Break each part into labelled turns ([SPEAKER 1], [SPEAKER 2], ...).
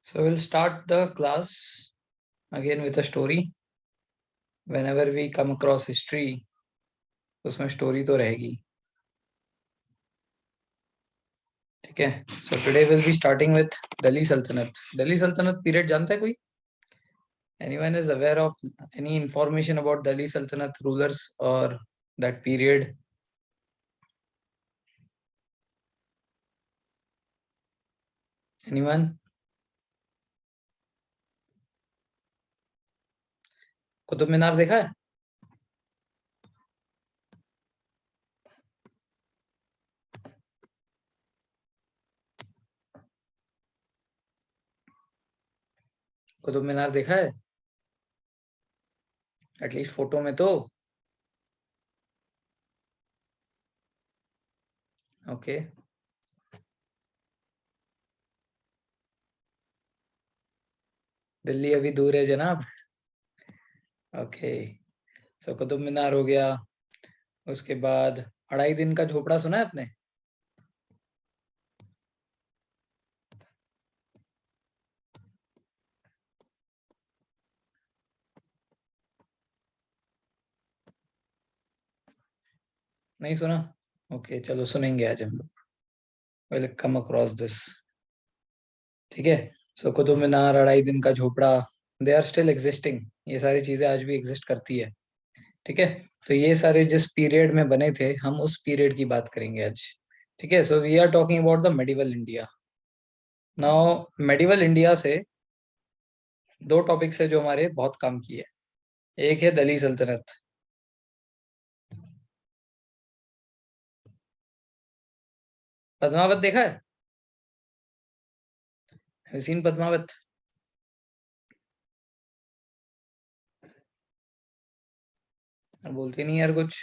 [SPEAKER 1] So we'll start the class again with a story. Whenever we come across history, उसमें story तो रहेगी. ठीक है. So today we'll be starting with Delhi Sultanate. Delhi Sultanate period जानता है कोई? Anyone is aware of any information about Delhi Sultanate rulers or that period? Anyone? Qutub Minar देखा है? कुतुब मीनार देखा है? एटलीस्ट फोटो में तो. ओके. दिल्ली अभी दूर है जनाब. ओके. तो कुतुब मीनार हो गया. उसके बाद 2.5 दिन का झोपड़ा सुना है आपने? नहीं सुना? ओके, चलो सुनेंगे आज हम लोग. Will come across this. ठीक है. सो कुतुब मीनार, 2.5 दिन का झोपड़ा, दे आर स्टिल एग्जिस्टिंग. ये सारी चीजें आज भी एग्जिस्ट करती है. ठीक है. तो ये सारे जिस पीरियड में बने थे, हम उस पीरियड की बात करेंगे आज. ठीक है. So we are talking about the medieval India. Now medieval India से दो टॉपिक्स है जो हमारे बहुत काम किए. एक है दिल्ली सल्तनत. पद्मावत देखा है? हसीन पद्मावत. बोलते नहीं यार कुछ.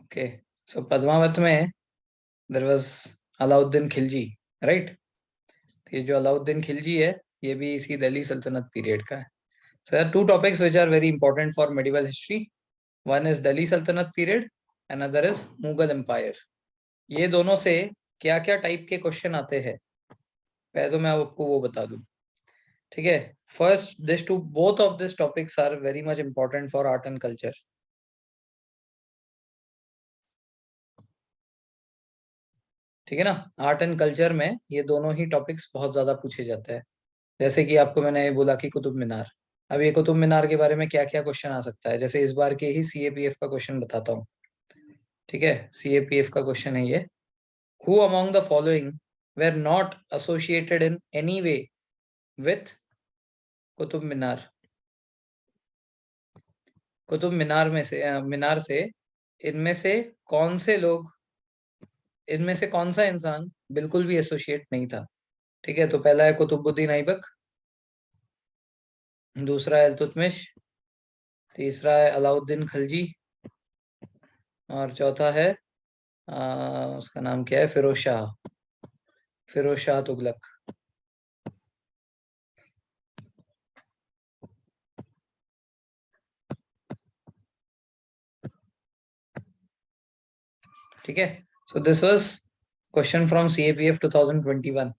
[SPEAKER 1] ओके. सो पद्मावत में there was Alauddin Khilji, right? ये जो अलाउद्दीन खिलजी है, ये भी इसी दिल्ली सल्तनत पीरियड का है. So there are two topics which are very important for medieval history. One is Delhi Sultanate period, another is Mughal Empire. ये दोनों से क्या क्या टाइप के क्वेश्चन आते हैं, पहले तो मैं आपको वो बता दूं. ठीक है. First, this two both of this topics are very much important for art and culture. ठीक है ना. आर्ट एंड कल्चर में ये दोनों ही टॉपिक्स बहुत ज्यादा पूछे जाते हैं. जैसे कि आपको मैंने बोला कि कुतुब मीनार. अब ये कुतुब मीनार के बारे में क्या क्या क्वेश्चन आ सकता है, जैसे इस बार के ही सीएपीएफ का क्वेश्चन बताता हूँ. ठीक है. सीएपीएफ का क्वेश्चन है ये. Who among the following were not associated in any way with Qutub Minar? Qutub मीनार से इनमें से कौन से लोग, इनमें से कौन सा इंसान बिल्कुल भी एसोसिएट नहीं था? ठीक है. तो पहला है कुतुबुद्दीन ऐबक, दूसरा है इल्तुतमिश, तीसरा है अलाउद्दीन खिलजी, और चौथा है उसका नाम क्या है, फिरोज शाह तुगलक. ठीक है. So this was question from CAPF 2021.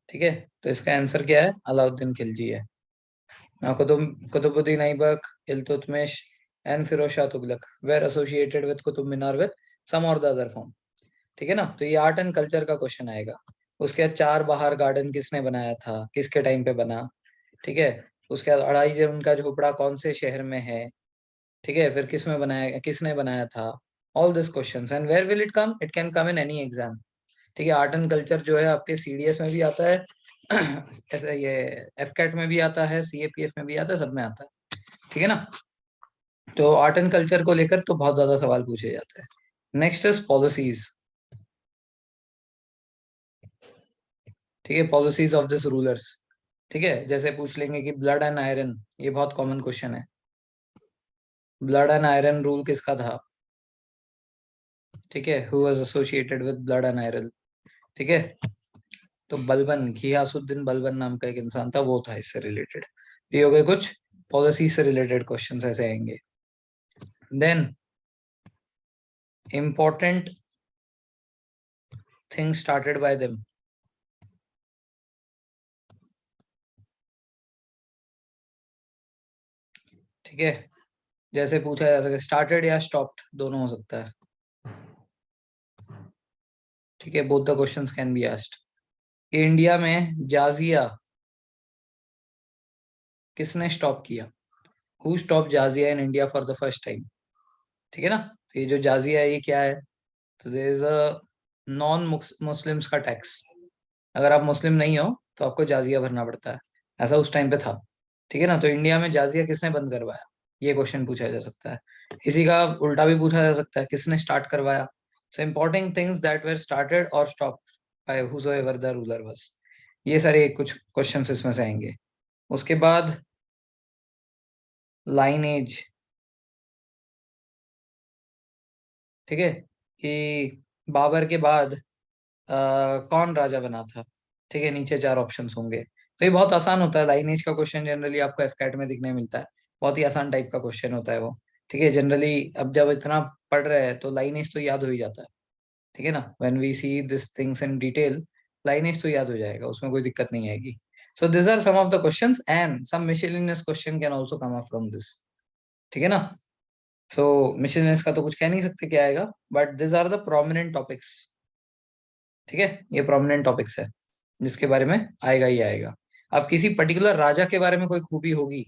[SPEAKER 1] ठीक है. तो इसका आंसर क्या है? अलाउद्दीन खिलजी है. Now, Qutbuddin Aibak, Iltutmish, and Firoz Shah Tughlaq were associated with Qutub Minar with some or the other form. ठीक है ना. तो ये आर्ट एंड कल्चर का क्वेश्चन आएगा. उसके बाद चार बाहर गार्डन किसने बनाया था, किसके टाइम पे बना? ठीक है. उसके बाद 2.5 दिन का झोपड़ा कौन से शहर में है? ठीक है. फिर किसने बनाया था? All this questions. And where will it come? It can come in any exam. ठीक है. आर्ट एंड कल्चर जो है आपके सीडीएस में भी आता है, ऐसे ये एफकैट में भी आता है, सीएपीएफ में भी आता है, सब में आता है. ठीक है ना. तो आर्ट एंड कल्चर को लेकर तो बहुत ज्यादा सवाल पूछे जाते हैं. Next is policies. ठीक है. Policies of this rulers. ठीक है. जैसे पूछ लेंगे कि ब्लड एंड आयरन, ये बहुत कॉमन क्वेश्चन है. ब्लड एंड आयरन रूल किसका था? ठीक है. Who was associated with blood and iron? ठीक है. तो बलबन, घियासुद्दीन बलबन नाम का एक इंसान था, वो था इससे रिलेटेड. ये हो गए कुछ पॉलिसी से रिलेटेड क्वेश्चंस ऐसे आएंगे. Then important things started by them. ठीक है, जैसे पूछा जा सकता है स्टार्टेड या स्टॉप्ड, दोनों हो सकता है। ठीक है, both the questions can be asked. India में जाजिया किसने स्टॉप किया? हु स्टॉप जाजिया in India for the first time? ठीक है ना, तो ये जो जाजिया है ये क्या है? तो there is a non Muslims का टैक्स। अगर आप मुस्लिम नहीं हो तो आपको जाजिया भरना पड़ता है, ऐसा उस टाइम पे था। ठीक है ना, तो इंडिया में जाजिया किसने बंद करवाया, ये क्वेश्चन पूछा जा सकता है। इसी का उल्टा भी पूछा जा सकता है, किसने स्टार्ट करवाया? So important things that were started और stop by whosoever the ruler was. ये सारे कुछ क्वेश्चंस इसमें से आएंगे। उसके बाद लाइनेज। ठीक है, कि बाबर के बाद कौन राजा बना था? ठीक है, नीचे चार ऑप्शंस होंगे। तो ये बहुत आसान होता है, लाइनेज का क्वेश्चन जनरली आपको एफकैट में दिखने मिलता है। बहुत ही आसान टाइप का क्वेश्चन होता है वो। ठीक है, जनरली अब जब इतना पढ़ रहे हैं तो लाइनेज तो याद हो ही जाता है। ठीक है ना, when we see this things in detail, lineage तो याद हो जाएगा, उसमें कोई दिक्कत नहीं आएगी। So this are some of the questions and some miscellaneous question can also come up from this. ठीक है ना, सो मिसलेनियस का तो कुछ कह नहीं सकते क्या आएगा, but this are the prominent topics. ठीक है, ये प्रोमिनेंट टॉपिक्स है जिसके बारे में आएगा ही आएगा। अब किसी पर्टिकुलर राजा के बारे में कोई खूबी होगी,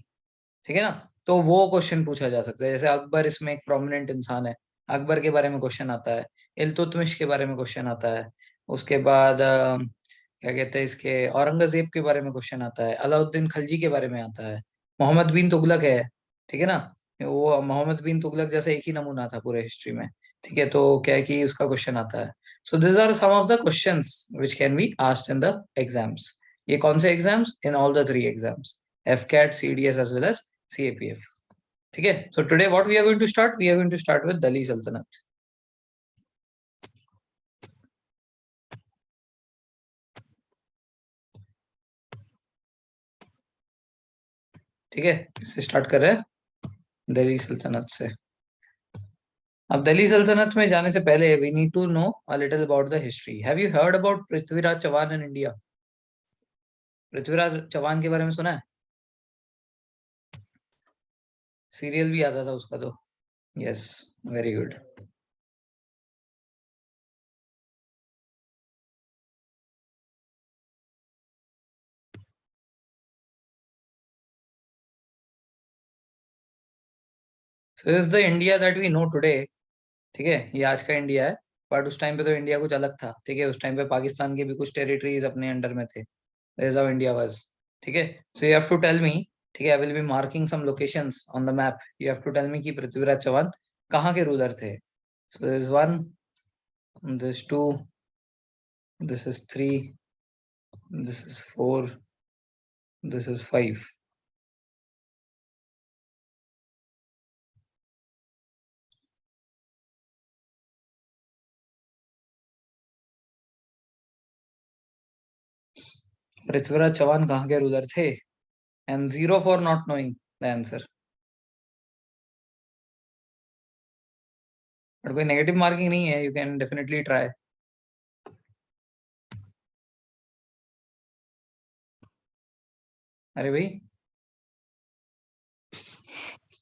[SPEAKER 1] ठीक है ना, तो वो क्वेश्चन पूछा जा सकता है। जैसे अकबर इसमें एक प्रोमिनेंट इंसान है, अकबर के बारे में क्वेश्चन आता है। इल्तुतमिश के बारे में क्वेश्चन आता है। उसके बाद क्या कहते हैं इसके, औरंगजेब के बारे में क्वेश्चन आता है। अलाउद्दीन खलजी के बारे में आता है। मोहम्मद बिन तुगलक है। ठीक है ना, वो मोहम्मद बिन तुगलक जैसे एक ही नमूना था पूरे हिस्ट्री में। ठीक है, तो क्या है कि उसका क्वेश्चन आता है। So this are some of the questions which can be asked in the exams. ये कौन से exams? In all the three exams, AFCAT, CDS as well as CAPF. ठीक है, so today what we are going to start, we are going to start with Delhi Sultanate. ठीक है, इससे start कर रहे हैं, दिल्ली सल्तनत से। अब दिल्ली सल्तनत में जाने से पहले we need to know a little about the history. Have you heard about Prithviraj Chauhan in India? Prithviraj Chauhan के बारे में सुना है? सीरियल भी आता था उसका तो। Yes, very good. So this the India that we know today. ठीक है, ये आज का इंडिया है, बट उस टाइम पे तो इंडिया कुछ अलग था। ठीक है, उस टाइम पे पाकिस्तान के भी कुछ टेरिटरीज अपने अंडर में थे। That is how India was. ठीक है, so you have to tell me. ठीक है, I will be marking some locations on the map. You have to tell me कि पृथ्वीराज चौहान कहाँ के रूलर थे। So this one, this two, this is three, this is four, this is five. Prithviraj Chauhan कहाँ के ruler थे? And zero for not knowing the answer. But कोई negative marking नहीं है, यू कैन डेफिनेटली ट्राई। अरे भाई,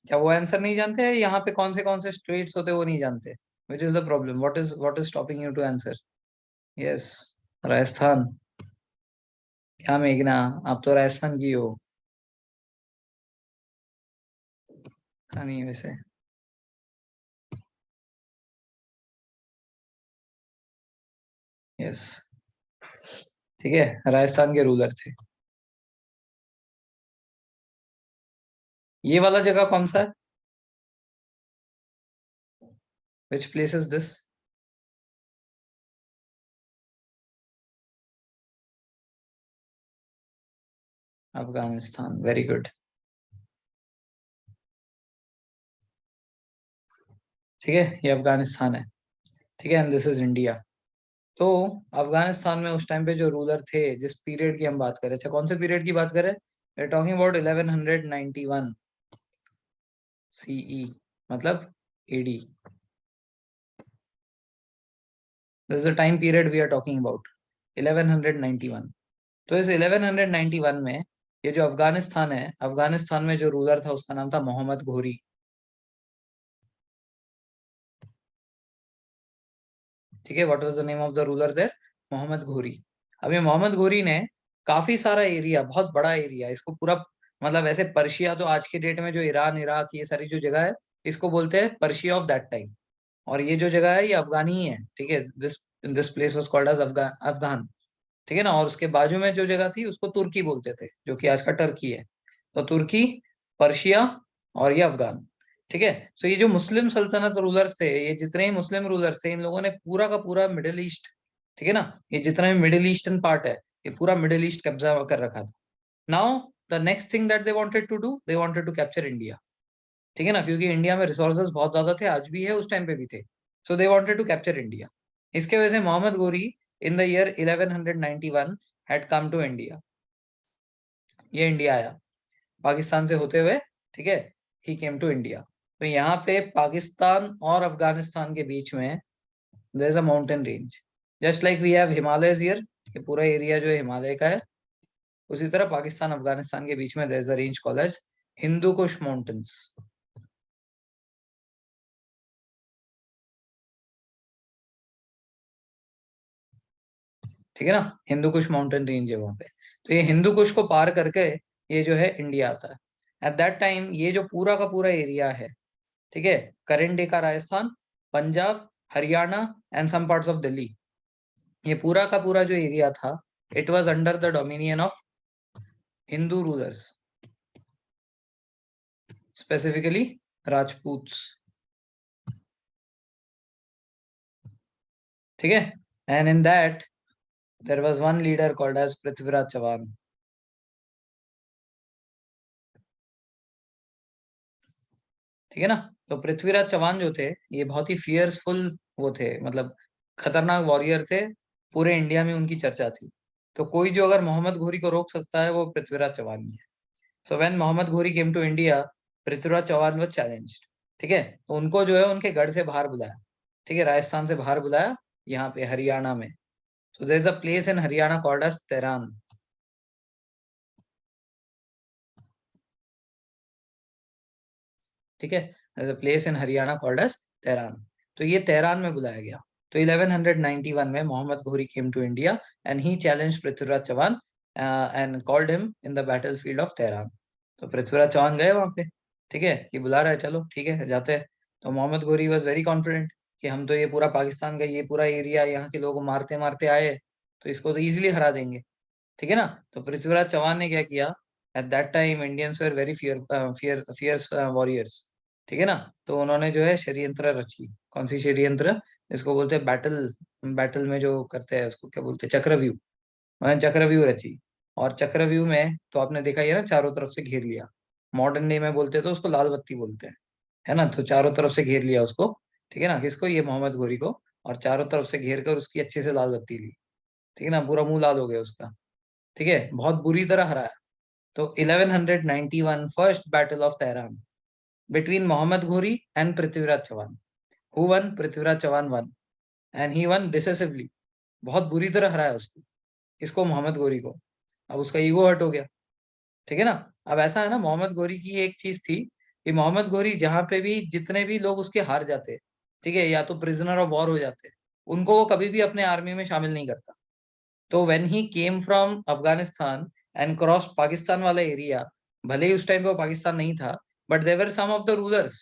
[SPEAKER 1] क्या वो आंसर नहीं जानते हैं? यहाँ पे कौन से स्टेट्स होते हैं वो नहीं जानते? Which is the problem? What is stopping you to answer? Yes, Rajasthan. क्या मेघना, आप तो राजस्थान की हो। हाँ, नहीं वैसे। यस, ठीक है, राजस्थान के रूलर थे। ये वाला जगह कौन सा है? Which place is this? Afghanistan, very good. ठीक है, ये अफगानिस्तान है। ठीक है, एंड दिस इज इंडिया। तो अफगानिस्तान में उस टाइम पे जो रूलर थे, जिस पीरियड की हम बात करें, अच्छा कौन से पीरियड की बात करें? We are talking about 1191 CE, मतलब AD. This is the time period we are talking about, 1191। तो इस 1191 में ये जो अफगानिस्तान है, अफगानिस्तान में जो रूलर था उसका नाम था मोहम्मद घोरी। ठीक है, what was the name of the ruler there? Mohammad Ghori. अब ये मोहम्मद घोरी ने काफी सारा एरिया, बहुत बड़ा एरिया, इसको पूरा मतलब ऐसे पर्शिया, तो आज के डेट में जो ईरान, इराक, ये सारी जो जगह है, इसको बोलते हैं पर्शिया ऑफ दैट टाइम। और ये जो जगह है ये अफगानी ही है। ठीक है, this this place was called as Afghan. ठीक है ना। और उसके बाजू में जो जगह थी उसको तुर्की बोलते थे, जो कि आज का टर्की है। तो तुर्की, पर्शिया और ये अफगान। ठीक है। तो ये जो मुस्लिम सल्तनत रूलर्स थे, ये जितने ही मुस्लिम रूलर्स थे, इन लोगों ने पूरा का पूरा मिडिल ईस्ट, ठीक है ना, ये जितना भी मिडिल ईस्टर्न पार्ट है, ये पूरा मिडिल ईस्ट कब्जा कर रखा था। Now the next thing that they wanted to do, they wanted to capture India. ठीक है ना, क्योंकि इंडिया में रिसोर्सेज बहुत ज्यादा थे, आज भी है, उस टाइम पे भी थे। So they wanted to capture India. इसके वजह से Mohammad Ghori in the year 1191 had come to India. ये इंडिया आया पाकिस्तान से होते हुए। ठीक है, ही केम टू इंडिया। तो यहाँ पे पाकिस्तान और अफगानिस्तान के बीच में there is a mountain range, just like we have Himalayas here. ये पूरा एरिया जो है हिमालय का है। उसी तरह पाकिस्तान अफगानिस्तान के बीच में there is a range called as Hindu Kush mountains. ठीक है ना, हिंदू कुश माउंटेन रेंज है वहां पे। तो ये हिंदू कुश को पार करके ये जो है इंडिया आता है। एट दैट टाइम ये जो पूरा का पूरा एरिया है, ठीक है, करेंट डे का Rajasthan, Punjab, Haryana and some parts of Delhi, ये पूरा का पूरा जो एरिया था, it was under the dominion of Hindu rulers, specifically Rajputs. ठीक है। And in that there was one leader called as Prithviraj Chauhan. ठीक है ना। तो पृथ्वीराज चौहान जो थे, ये बहुत ही फियर्सफुल वो थे, मतलब खतरनाक वॉरियर थे। पूरे इंडिया में उनकी चर्चा थी। तो कोई जो अगर मोहम्मद घोरी को रोक सकता है वो पृथ्वीराज चौहान ही है। सो when Mohammad Ghori came to India, Prithviraj Chauhan was challenged. ठीक है, तो उनको जो है उनके गढ़ से बाहर बुलाया। ठीक है, राजस्थान से बाहर बुलाया, यहाँ पे हरियाणा में। So there is a place in Haryana called as Tarain. ठीक है, there's a place in Haryana called as Tarain. तो ये तेहरान में बुलाया गया। तो 1191 में Mohammad Ghori came to India and he challenged Prithviraj Chauhan and called him in the battle field of Tarain. तो पृथ्वीराज चौहान गए वहां पे। ठीक है, कि बुला रहा है, चलो ठीक है जाते हैं। तो मोहम्मद घोरी वॉज वेरी कॉन्फिडेंट कि हम तो ये पूरा पाकिस्तान का ये पूरा एरिया, यहाँ के लोग मारते मारते आए, तो इसको तो इजिली हरा देंगे। ठीक है ना। तो पृथ्वीराज चौहान ने क्या किया, at that time Indians were very fierce warriors. ठीक है ना। तो उन्होंने जो है षड्यंत्र रची। कौन सी षड्यंत्र? इसको बोलते हैं बैटल, बैटल में जो करते हैं उसको क्या बोलते हैं, चक्रव्यूह। उन्होंने चक्रव्यूह रची। और चक्रव्यूह में तो आपने देखा ही है ना, चारों तरफ से घेर लिया। मॉडर्न डे में बोलते तो उसको लाल बत्ती बोलते हैं, है ना। तो चारों तरफ से घेर लिया उसको। ठीक है ना, किसको? ये मोहम्मद घोरी को। और चारों तरफ से घेर कर उसकी अच्छे से लाल बत्ती ली। ठीक है ना, पूरा मुंह लाल हो गया उसका। ठीक है, बहुत बुरी तरह हराया। तो 1191 first battle of Tarain between Mohammad Ghori and Prithviraj Chauhan. Who won? Prithviraj Chauhan won. And he won decisively. बहुत बुरी तरह हराया उसको। इसको? मोहम्मद घोरी को। अब उसका ईगो हर्ट हो गया। ठीक है ना। अब ऐसा है ना, मोहम्मद घोरी की एक चीज थी कि मोहम्मद घोरी जहां पे भी जितने भी लोग उसके हार जाते, ठीक है, या तो प्रिजनर ऑफ वॉर हो जाते, उनको वो कभी भी अपने आर्मी में शामिल नहीं करता। तो when he came from Afghanistan and cross Pakistan वाला एरिया, भले ही उस टाइम पे वो पाकिस्तान नहीं था, but there were some of the rulers.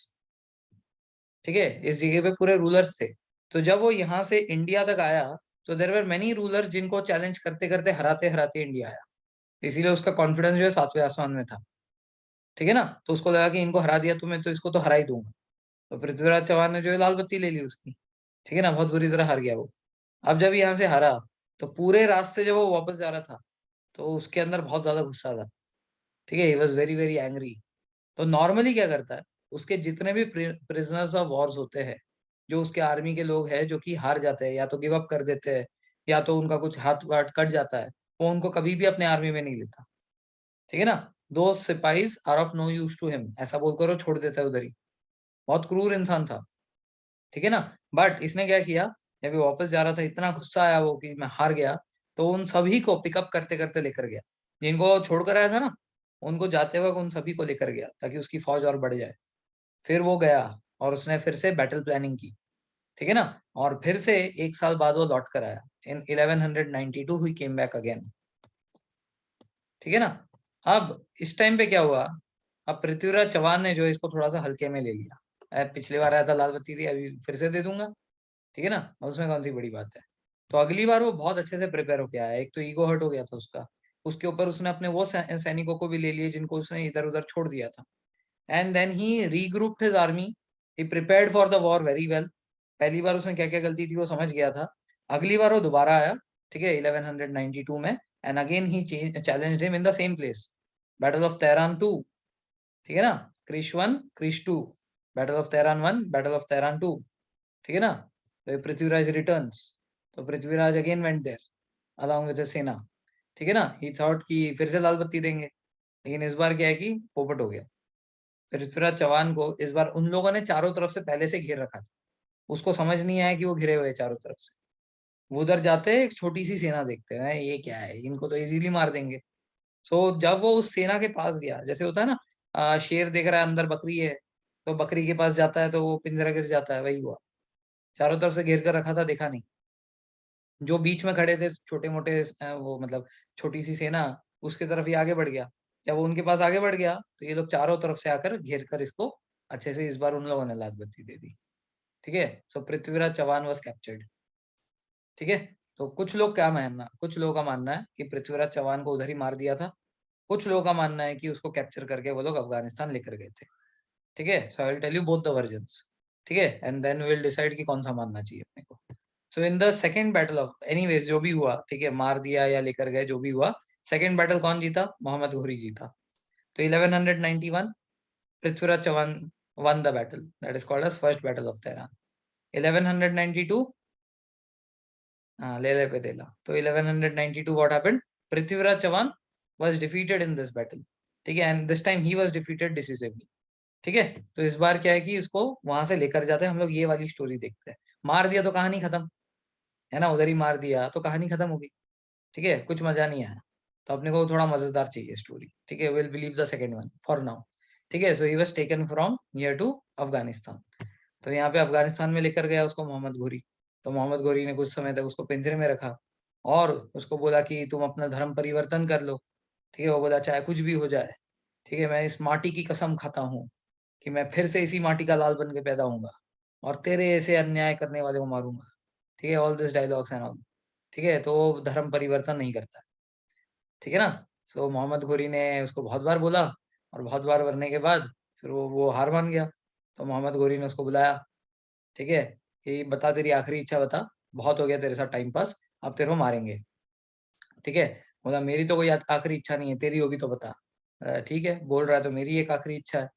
[SPEAKER 1] ठीक है, इस जगह पे पूरे रूलर्स थे। तो जब वो यहाँ से इंडिया तक आया, तो देर वर मेनी रूलर्स जिनको चैलेंज करते करते हराते हराते इंडिया आया। इसीलिए उसका कॉन्फिडेंस जो है सातवें आसमान में था। ठीक है ना। तो उसको लगा कि इनको हरा दिया तो मैं तो इसको तो हरा ही दूंगा। तो पृथ्वीराज चौहान ने जो है लाल बत्ती ले ली उसकी। ठीक है ना, बहुत बुरी तरह हार गया वो। अब जब यहाँ से हारा, तो पूरे रास्ते जब वो वापस जा रहा था, तो उसके अंदर बहुत ज्यादा गुस्सा था। ठीक है, he was very very angry. तो नॉर्मली क्या करता है, उसके जितने भी प्रिजनर्स ऑफ वॉर्स होते हैं, जो उसके आर्मी के लोग हैं जो कि हार जाते हैं या तो गिव अप कर देते हैं, या तो उनका कुछ हाथ वाथ कट जाता है, वो उनको कभी भी अपने आर्मी में नहीं लेता। ठीक है ना। दो सिपाहीज are of no use to him, ऐसा बोलकर वो छोड़ देता है उधर ही। बहुत क्रूर इंसान था। ठीक है ना। बट इसने क्या किया, जब वो वापस जा रहा था इतना गुस्सा आया वो कि मैं हार गया, तो उन सभी को पिकअप करते करते लेकर गया, जिनको छोड़कर आया था ना उनको जाते वक्त उन सभी को लेकर गया ताकि उसकी फौज और बढ़ जाए। फिर वो गया और उसने फिर से बैटल प्लानिंग की, ठीक है ना, और फिर से 1 साल बाद वो लौट कर आया। इन 1192 ही केम बैक अगेन, ठीक है ना। अब इस टाइम पे क्या हुआ, अब पृथ्वीराज चौहान ने जो इसको थोड़ा सा हल्के में ले लिया, पिछली बार आया था लाल बत्ती थी, अभी फिर से दे दूंगा, ठीक है ना, उसमें कौन सी बड़ी बात है। तो अगली बार वो बहुत अच्छे से प्रिपेयर होके आया, एक तो ईगो हर्ट हो गया था उसका, उसके ऊपर उसने अपने वो सैनिकों को भी ले लिए जिनको उसने इधर उधर छोड़ दिया था। And then he regrouped his army, he prepared for the war very well. पहली बार उसने क्या क्या गलती थी वो समझ गया था। अगली बार वो दोबारा आया, ठीक है, 1192 में, and again he challenged him in the same place, battle of Tarain 2, ठीक है ना, Krrish 1 Krrish 2, battle of Tarain 1 battle of Tarain 2, ठीक है ना। तो पृथ्वीराज रिटर्न्स, तो Prithviraj again went there along with his सेना, ठीक है ना। ही थॉट कि फिर से लाल बत्ती देंगे, लेकिन इस बार क्या है कि पोपट हो गया। पृथ्वीराज चौहान को इस बार उन लोगों ने चारों तरफ से पहले से घेर रखा था, उसको समझ नहीं आया कि वो घिरे हुए हैं चारों तरफ से। वो उधर जाते हैं, एक छोटी सी सेना देखते हैं, ये क्या है, इनको तो इजीली मार देंगे। सो जब वो उस सेना के पास गया, जैसे होता है ना, शेर देख रहा है अंदर बकरी है, तो बकरी के पास जाता है तो वो पिंजरा गिर जाता है, वही हुआ। चारों तरफ से घेर कर रखा था, देखा नहीं। जो बीच में खड़े थे छोटे मोटे वो मतलब छोटी सी सेना, उसकी तरफ ये आगे बढ़ गया। जब वो उनके पास आगे बढ़ गया तो ये लोग चारों तरफ से आकर घेर कर इसको अच्छे से इस बार उन लोगों ने लाल बत्ती दे दी, ठीक है। सो पृथ्वीराज चौहान वॉज कैप्चर्ड, ठीक है। तो कुछ लोगों का मानना है कि पृथ्वीराज चौहान को उधर ही मार दिया था, कुछ लोगों का मानना है कि उसको कैप्चर करके वो लोग अफगानिस्तान लेकर गए थे, ठीक है। So I will tell you both the versions, ठीक है, एंड देन विल डिसाइड कि कौन सा मानना चाहिए अपने को। So in the second battle of anyways जो भी हुआ, ठीक है, मार दिया या लेकर गए जो भी हुआ, सेकेंड बैटल कौन जीता, मोहम्मद घोरी जीता। तो 1191 Prithviraj Chauhan won the battle that is called as first battle of Tarain. 1192 ले ले पे देला, तो 1192 what happened, Prithviraj Chauhan was defeated in this battle, ठीक है, and this time he was defeated decisively, ठीक है। तो इस बार क्या है कि इसको वहां से लेकर जाते हैं हम लोग, ये वाली स्टोरी देखते हैं। मार दिया तो कहानी खत्म, है ना, उधर ही मार दिया तो कहानी खत्म होगी, ठीक है, कुछ मजा नहीं आया। तो अपने को थोड़ा मजेदार चाहिए स्टोरी, ठीक है, will believe the second one for now, ठीक है। So he was taken from here to Afghanistan. तो यहाँ पे अफगानिस्तान में लेकर गया उसको मोहम्मद घोरी। तो मोहम्मद घोरी ने कुछ समय तक उसको पिंजरे में रखा और उसको बोला कि तुम अपना धर्म परिवर्तन कर लो, ठीक है। वो बोला चाहे कुछ भी हो जाए, ठीक है, मैं इस माटी की कसम खाता हूँ कि मैं फिर से इसी माटी का लाल बन के पैदा होऊंगा और तेरे ऐसे अन्याय करने वाले को मारूंगा, ठीक है, all this dialogues and all, ठीक है। तो वो धर्म परिवर्तन नहीं करता, ठीक है ना। सो मोहम्मद घोरी ने उसको बहुत बार बोला और बहुत बार बनने के बाद फिर वो हार मान गया। तो मोहम्मद घोरी ने उसको बुलाया, ठीक है, कि बता तेरी आखिरी इच्छा बता, बहुत हो गया तेरे साथ टाइम पास, अब तेरे को मारेंगे, ठीक है। बोला मेरी तो कोई आखिरी इच्छा नहीं है, तेरी होगी तो बता। ठीक है, बोल रहा है तो मेरी एक आखिरी इच्छा है।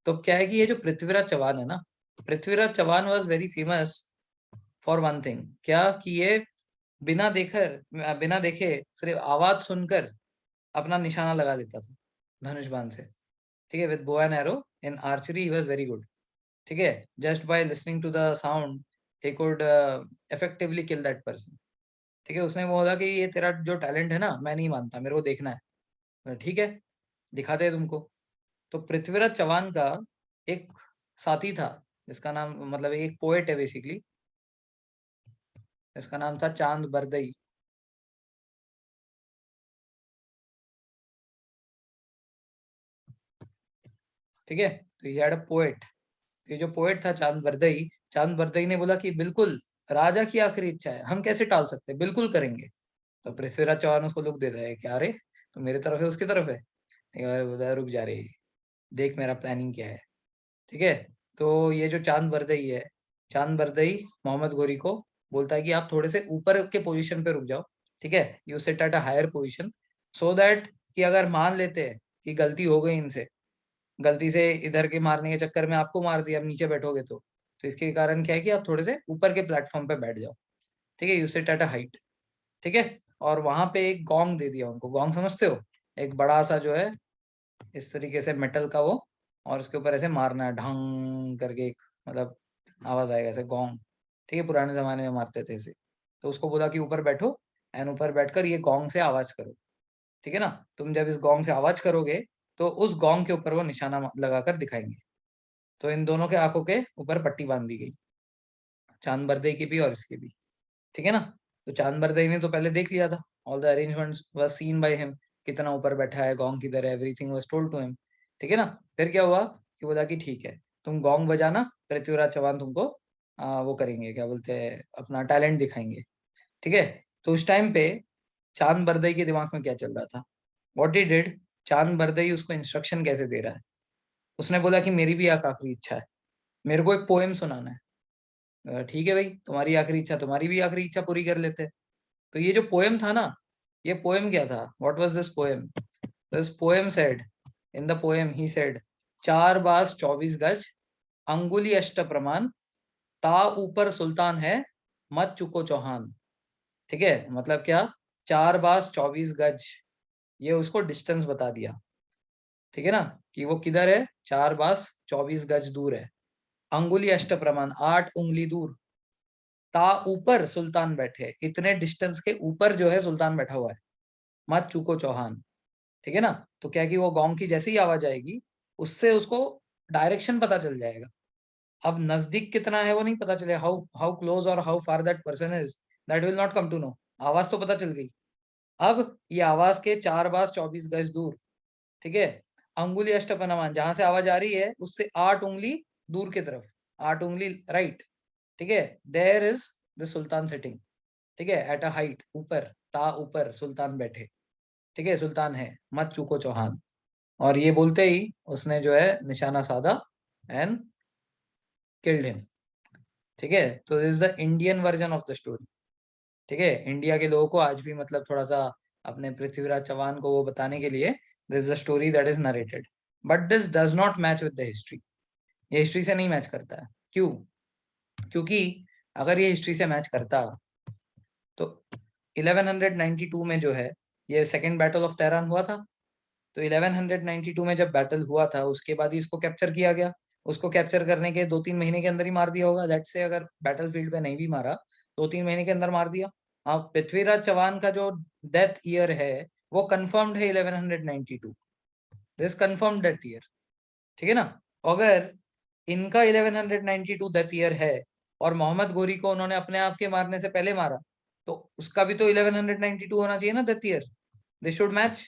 [SPEAKER 1] तो क्या है कि ये जो पृथ्वीराज चौहान है ना, Prithviraj Chauhan was very famous for one thing, क्या कि ये बिना देखे सिर्फ आवाज सुनकर अपना निशाना लगा देता था धनुष बाण से, ठीक है, with bow and arrow. In archery he was very good, ठीक है। Just by listening to the sound he could effectively kill that person, ठीक है। उसने बोला कि ये तेरा जो टैलेंट है ना मैं नहीं मानता, मेरे को देखना है। ठीक है, दिखाते हैं तुमको। तो पृथ्वीराज चौहान का एक साथी था जिसका नाम मतलब एक पोएट है बेसिकली, इसका नाम था चांद बरदई, ठीक है। तो ये हैड अ पोएट, ये जो पोएट था चांद बरदई ने बोला कि बिल्कुल राजा की आखिरी इच्छा है, हम कैसे टाल सकते हैं, बिल्कुल करेंगे। तो पृथ्वीराज चौहान उसको लुक देता है कि अरे तो मेरी तरफ है उसकी तरफ है, एक बार बोलता है, रुक जा रे, देख मेरा प्लानिंग क्या है, ठीक है। तो ये जो चांद बरदई है, चांद बरदई मोहम्मद घोरी को बोलता है कि आप थोड़े से ऊपर के पोजीशन पे रुक जाओ, ठीक है, you sit at a higher position, so that कि अगर मान लेते हैं कि गलती हो गई इनसे, गलती से इधर के मारने के चक्कर में आपको मार दिया, अब नीचे बैठोगे तो इसके कारण क्या है कि आप थोड़े से ऊपर के प्लेटफॉर्म पे बैठ जाओ, ठीक है, you sit at a height, ठीक है। और वहां पे एक गोंग दे दिया उनको, गोंग समझते हो, एक बड़ा सा जो है इस तरीके से मेटल का वो, और उसके ऊपर ऐसे मारना है ढंग करके, एक मतलब आवाज आएगा ऐसे गोंग, ठीक है, पुराने जमाने में मारते थे इसे। तो उसको बोला कि ऊपर बैठो एंड ऊपर बैठकर ये गोंग से आवाज करो, ठीक है ना। तुम जब इस गोंग से आवाज करोगे तो उस गोंग के ऊपर वो निशाना लगाकर दिखाएंगे। तो इन दोनों के आंखों के ऊपर पट्टी बांध दी गई, चांद बरदई की भी और इसकी भी, ठीक है ना। तो चांद बरदई ने तो पहले देख लिया था, all the arrangements was seen by him, कितना ऊपर बैठा है, गोंग किधर है, everything was told to him, ठीक है ना। फिर क्या हुआ कि बोला कि ठीक है तुम गोंग बजाना, पृथ्वीराज चौहान तुमको वो करेंगे, क्या बोलते हैं, अपना टैलेंट दिखाएंगे, ठीक है। तो उस टाइम पे चांद बरदई के दिमाग में क्या चल रहा था, व्हाट ही डिड, चांद बरदई उसको इंस्ट्रक्शन कैसे दे रहा है। उसने बोला कि मेरी भी एक आखिरी इच्छा है, मेरे को एक पोएम सुनाना है। ठीक है भाई, तुम्हारी आखिरी इच्छा, तुम्हारी भी आखिरी इच्छा पूरी कर लेते हैं। तो ये जो पोएम था ना, ये पोएम क्या था, what was this poem, this poem said, in the poem he said, 4 बास 24 गज, अंगुली अष्ट प्रमाण, ता ऊपर सुल्तान है, मत चुको चौहान। ठीक है, मतलब क्या, 4 बास 24 गज, ये उसको डिस्टेंस बता दिया, ठीक है ना, कि वो किधर है, 4 बास 24 गज दूर है, अंगुली अष्ट प्रमाण 8 उंगली दूर, ता ऊपर सुल्तान बैठे, इतने डिस्टेंस के ऊपर जो है सुल्तान बैठा हुआ है, मत चूको चौहान, ठीक है ना। तो क्या कि वो गोंग की जैसी ही आवाज आएगी, उससे उसको डायरेक्शन पता चल जाएगा। अब नजदीक कितना है वो नहीं पता चलेगा, हाउ हाउ क्लोज और how far that person is, that will not come to know. आवाज तो पता चल गई। अब ये आवाज के 4 बास 24 गज दूर, ठीक है, अंगुली अष्टपनामान, जहां से आवाज आ रही है उससे 8 उंगली दूर की तरफ, 8 उंगली राइट, ठीक है, there is the sultan sitting, ठीक है, एट अ हाइट, ऊपर, ता ऊपर सुल्तान बैठे, ठीक है, सुल्तान है, मत चूको चौहान। और ये बोलते ही उसने जो है निशाना साधा एंड किल्ड हिम, ठीक है। तो this is the Indian version of the story, ठीक है। इंडिया के लोगों को आज भी मतलब थोड़ा सा अपने पृथ्वीराज चौहान को वो बताने के लिए, this is the story that is narrated, but this does not match with the history. ये हिस्ट्री से नहीं मैच करता है। क्यों? क्योंकि अगर ये हिस्ट्री से मैच करता तो 1192 में जो है ये सेकेंड बैटल ऑफ तेहरान हुआ था। तो 1192 में जब बैटल हुआ था उसके बाद ही इसको कैप्चर किया गया। उसको कैप्चर करने के 2-3 महीने के अंदर ही मार दिया होगा, लेट्स से अगर बैटल फील्ड पे नहीं भी मारा, 2-3 महीने के अंदर मार दिया। अब पृथ्वीराज चौहान का जो डेथ ईयर है वो कंफर्म्ड है 1192, दिस कंफर्म्ड डेथ ईयर, ठीक है ना। अगर इनका 1192 डेथ ईयर है और मोहम्मद गोरी को उन्होंने अपने आप के मारने से पहले मारा, तो उसका भी तो 1192 होना चाहिए ना death year, this should match.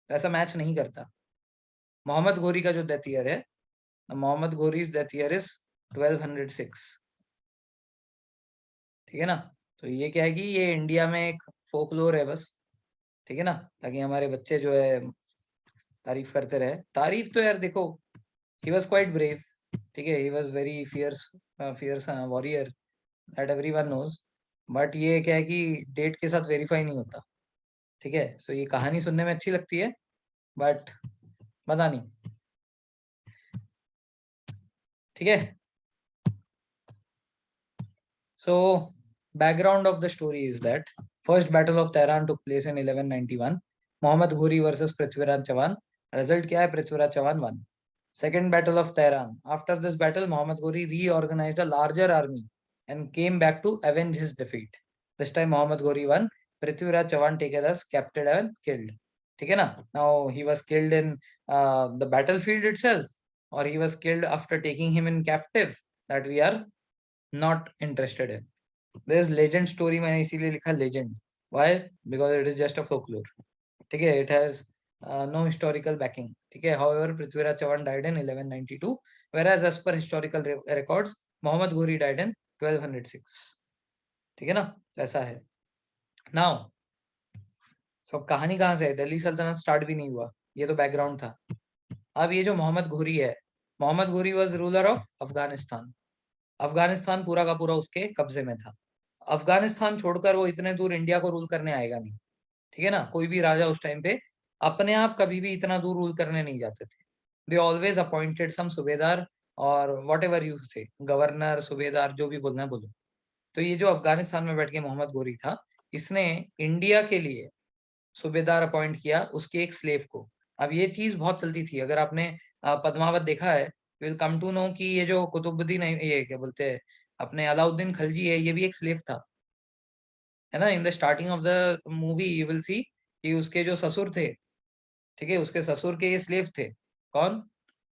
[SPEAKER 1] ऐसा मैच नहीं करता। मोहम्मद गोरी का जो डेथ ईयर है, मोहम्मद गोरीज डेथ ईयर इज 1206, ठीक है ना। तो ये क्या है कि ये इंडिया में एक फोकलोर है बस, ठीक है ना, ताकि हमारे बच्चे जो है तारीफ करते रहे। तारीफ तो यार देखो, ही वाज क्वाइट ब्रेव, ठीक है, he was very fierce, fierce warrior, that everyone knows. But ये क्या है कि डेट के साथ वेरीफाई नहीं होता, ठीक है। सो ये कहानी सुनने में अच्छी लगती है बट पता नहीं, ठीक है। So, background of the story is that first battle of Tehran took place in 1191. Muhammad Ghori versus Prithviraj Chauhan. Result क्या है? Prithviraj Chauhan won. Second battle of Tehran. After this battle, Muhammad Ghori reorganized a larger army and came back to avenge his defeat. This time Muhammad Ghori won. Prithviraj Chauhan taken as captured and killed. ठीक है ना? Now he was killed in the battlefield itself, or he was killed after taking him in captive. That we are not interested in. This legend story मैंने इसीलिए लिखा legend. Why? Because it is just a folklore. ठीक है, it has no historical backing. ठीक है, however Prithviraj Chauhan died in 1192, whereas as per historical records Mohammad Ghori died in 1206. ठीक है ना, ऐसा है। Now, so कहानी कहाँ से है? दिल्ली सल्तनत स्टार्ट भी नहीं हुआ, ये तो बैकग्राउंड था। अब ये जो मोहम्मद घोरी है, मोहम्मद घोरी was ruler of Afghanistan. Afghanistan पूरा का पूरा उसके कब्जे में था। अफगानिस्तान छोड़कर वो इतने दूर इंडिया को रूल करने आएगा नहीं, ठीक है ना। कोई भी राजा उस टाइम पे अपने आप कभी भी इतना दूर रूल करने नहीं जाते थे। दे ऑलवेज अपॉइंटेड सम सूबेदार और वॉट एवर यू से, गवर्नर, सूबेदार, जो भी बोलना है बोलो। तो ये जो अफगानिस्तान में बैठ के मोहम्मद गोरी था, इसने इंडिया के लिए सूबेदार अपॉइंट किया उसके एक स्लेव को। अब ये चीज बहुत चलती थी, अगर आपने पद्मावत देखा है, विल कम टू नो कि ये जो कुतुबुद्दीन, ये क्या बोलते हैं, अपने अलाउद्दीन खिलजी है, ये भी एक स्लेव था, है ना। In the starting of the movie you will see कि उसके जो ससुर थे, ठीक है, उसके ससुर के ये स्लेव थे। कौन?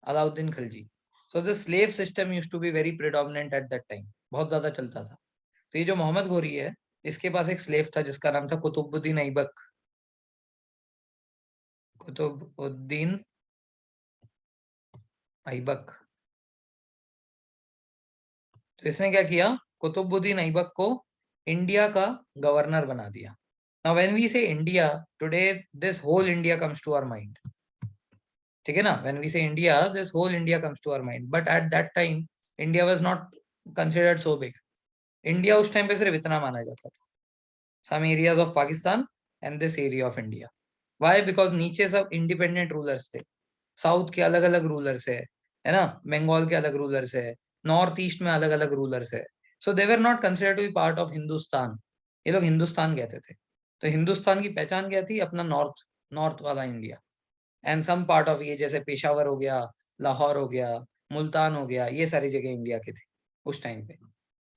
[SPEAKER 1] Alauddin Khilji. So the slave system used to be very predominant at that time, बहुत ज्यादा चलता था। तो ये जो मोहम्मद घोरी है, इसके पास एक स्लेव था जिसका नाम था कुतुबुद्दीन ऐबक। कुतुबुद्दीन ऐबक। तो इसने क्या किया? कुतुबुद्दीन ऐबक को इंडिया का गवर्नर बना दिया। Now when we say India today, this whole India comes to our mind, ठीक है ना। When we say India, this whole India comes to our mind, but at that time India was not considered so big. India उस time पे सिर्फ इतना माना जाता था, some areas of Pakistan and this area of India. Why? Because नीचे सब independent rulers थे, साउथ के अलग अलग रूलर्स है ना, बंगाल के अलग रूलर्स है, नॉर्थ ईस्ट में अलग अलग रूलर्स है। So they were not considered to be part of Hindustan. ये लोग हिंदुस्तान कहते थे। तो हिंदुस्तान की पहचान क्या थी? अपना नॉर्थ, नॉर्थ वाला India. And some part of ये, जैसे पेशावर हो गया, लाहौर हो गया, मुल्तान हो गया, ये सारी जगह इंडिया के थे उस टाइम पे।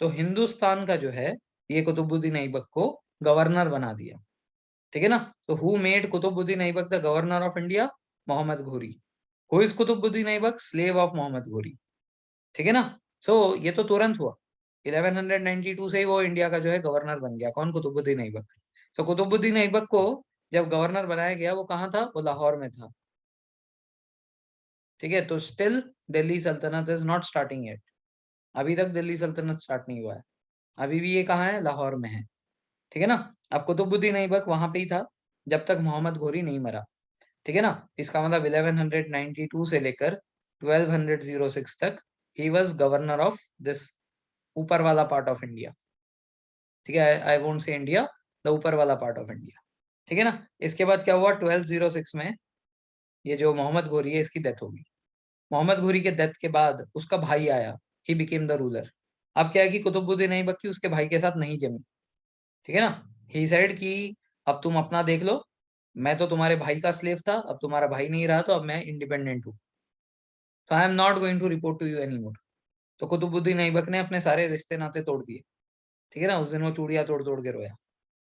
[SPEAKER 1] तो हिंदुस्तान का जो है, ये कुतुबुद्दीन ऐबक को गवर्नर बना दिया, ठीक है ना। तो who made Qutubuddin Aibak the governor of India? Mohammad Ghori. Who is Qutubuddin Aibak? Slave of Mohammad Ghori, ठीक है ना। सो ये तो तुरंत हुआ, 1192 से ही वो इंडिया का जो है गवर्नर बन गया। कौन? कुतुबुद्दीन ऐबक। तो कुतुबुद्दीन ऐबक को जब गवर्नर बनाया गया, वो कहाँ था? वो लाहौर में था, ठीक है। तो स्टिल दिल्ली सल्तनत इज नॉट स्टार्टिंग येट, अभी तक दिल्ली सल्तनत स्टार्ट नहीं हुआ है, अभी भी ये कहाँ है? लाहौर में है, ठीक है ना। अब कुतुबुद्दीन ऐबक वहां पे ही था जब तक मोहम्मद घोरी नहीं मरा, ठीक है ना। इसका मतलब 1192 से लेकर 1206 तक he was governor of this ऊपर वाला पार्ट ऑफ इंडिया, ठीक है। I won't say India, the ऊपर वाला पार्ट ऑफ इंडिया, ठीक है ना। इसके बाद क्या हुआ? 1206 में ये जो मोहम्मद घोरी है, इसकी डेथ होगी। मोहम्मद घोरी के डेथ के बाद उसका भाई आया, ही बिकेम द रूलर। अब क्या है कि कुतुबुद्दीन ऐबक की उसके भाई के साथ नहीं जमी, ठीक है ना। ही सेड कि अब तुम अपना देख लो, मैं तो तुम्हारे भाई का स्लेव था, अब तुम्हारा भाई नहीं रहा, तो अब मैं इंडिपेंडेंट हूँ, तो I am not going to report to you any more. तो कुतुबुद्दीन ऐबक ने अपने सारे रिश्ते नाते तोड़ दिए, ठीक है ना। उस दिन वो चूड़ियां तोड़ तोड़ के रोया,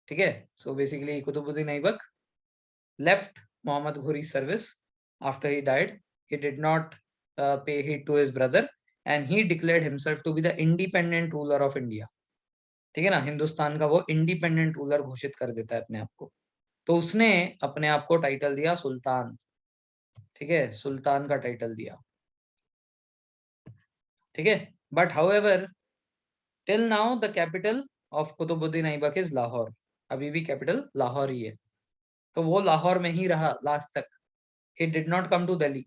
[SPEAKER 1] ठीक है। So basically Qutbuddin Aibak left Muhammad Ghori's service after he died. He did not pay heed to his brother and he declared himself to be the independent ruler of India. ठीक है ना, हिंदुस्तान का वो इंडिपेंडेंट रूलर घोषित कर देता है अपने आप को। तो उसने अपने आप को टाइटल दिया सुल्तान, ठीक है, सुल्तान का टाइटल दिया, ठीक है। But however till now the capital of Qutbuddin Aibak is Lahore, अभी भी कैपिटल लाहौर ही है। तो वो लाहौर में ही रहा लास्ट तक, he did not come to Delhi.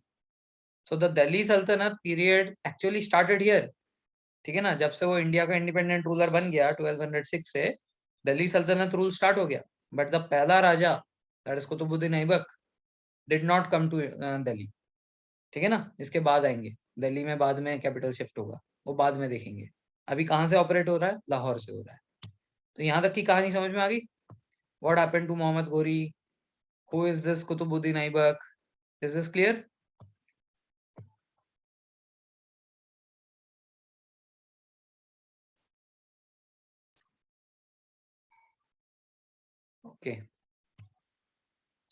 [SPEAKER 1] So the Delhi Sultanate period actually started here, ठीक है ना। जब से वो इंडिया का इंडिपेंडेंट रूलर बन गया 1206 से, दिल्ली सल्तनत रूल स्टार्ट हो गया। बट द पहला राजा, that is Qutubuddin Aibak, did not come to Delhi, ठीक है ना। इसके बाद आएंगे, दिल्ली में बाद में कैपिटल शिफ्ट होगा, वो बाद में देखेंगे। अभी कहाँ से ऑपरेट हो रहा है? लाहौर से हो रहा है। तो यहाँ तक की कहानी समझ में आ गई? What happened to Mohammad Ghori? Who is this Qutbuddin Aibak? Is this clear? Okay,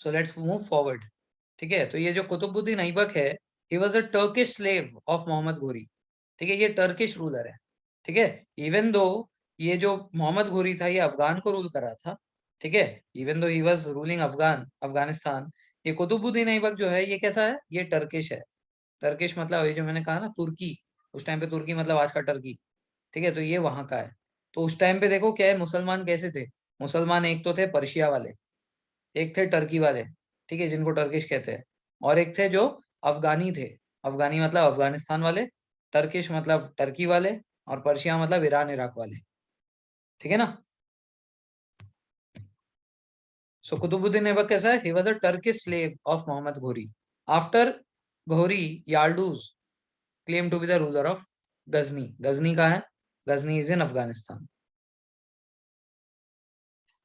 [SPEAKER 1] so let's move forward, ठीक है। तो ये जो कुतुबुद्दीन ऐबक है, he was a Turkish slave of Mohammad Ghori, ठीक है। ये टर्किश रूलर है, ठीक है। इवन दो ये जो मोहम्मद घोरी था, ये अफगान को रूल कर रहा था, ठीक है। Even though he was ruling Afghanistan, ये कुतुबुद्दीन ऐबक जो है, ये कैसा है? ये टर्किश है। टर्किश मतलब ये जो मैंने कहा ना, तुर्की, उस टाइम पे तुर्की मतलब आज का टर्की, ठीक है। तो ये वहां का है। तो उस टाइम पे देखो क्या है, मुसलमान कैसे थे? मुसलमान एक तो थे पर्शिया वाले, एक थे टर्की वाले, ठीक है, जिनको टर्किश कहते हैं, और एक थे जो अफगानी थे। अफगानी मतलब अफगानिस्तान वाले, टर्किश मतलब टर्की वाले, और पर्शिया मतलब ईरान इराक वाले, ठीक है ना। सो कुतुबुद्दीन ऐबक कैसा है? He was a Turkish slave of Mohammad Ghori. After Ghori, Yalduz claim to be the ruler of Ghazni. Ghazni कहाँ है? गजनी इज इन अफगानिस्तान,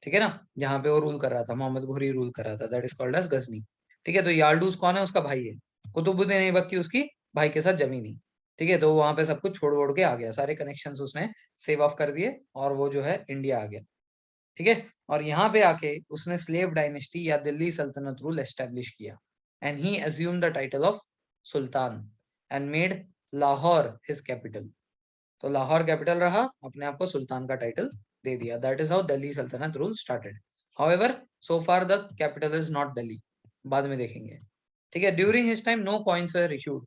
[SPEAKER 1] ठीक है ना। जहां पे वो रूल कर रहा था, मोहम्मद घोरी रूल कर रहा था, that is called as Ghazni, ठीक है। तो याल्डूज कौन है? उसका भाई है। कुतुबुद्दीन ऐबक की उसकी भाई के साथ जमी नहीं, ठीक है, तो वहां पे सब कुछ छोड़ वोड़ के आ गया, सारे कनेक्शंस उसने सेव ऑफ कर दिए और वो जो है इंडिया आ गया। ठीक है, और यहाँ पे आके उसने स्लेव डायनेस्टी या दिल्ली सल्तनत रूल एस्टेब्लिश किया and he assume the title of sultan and made Lahore his capital. तो लाहौर कैपिटल रहा, अपने आप को सुल्तान का टाइटल दे दिया। दैट इज हाउ दिल्ली सल्तनत rule started. However so far the capital is not Delhi, बाद में देखेंगे। ठीक है, during his time no coins were issued,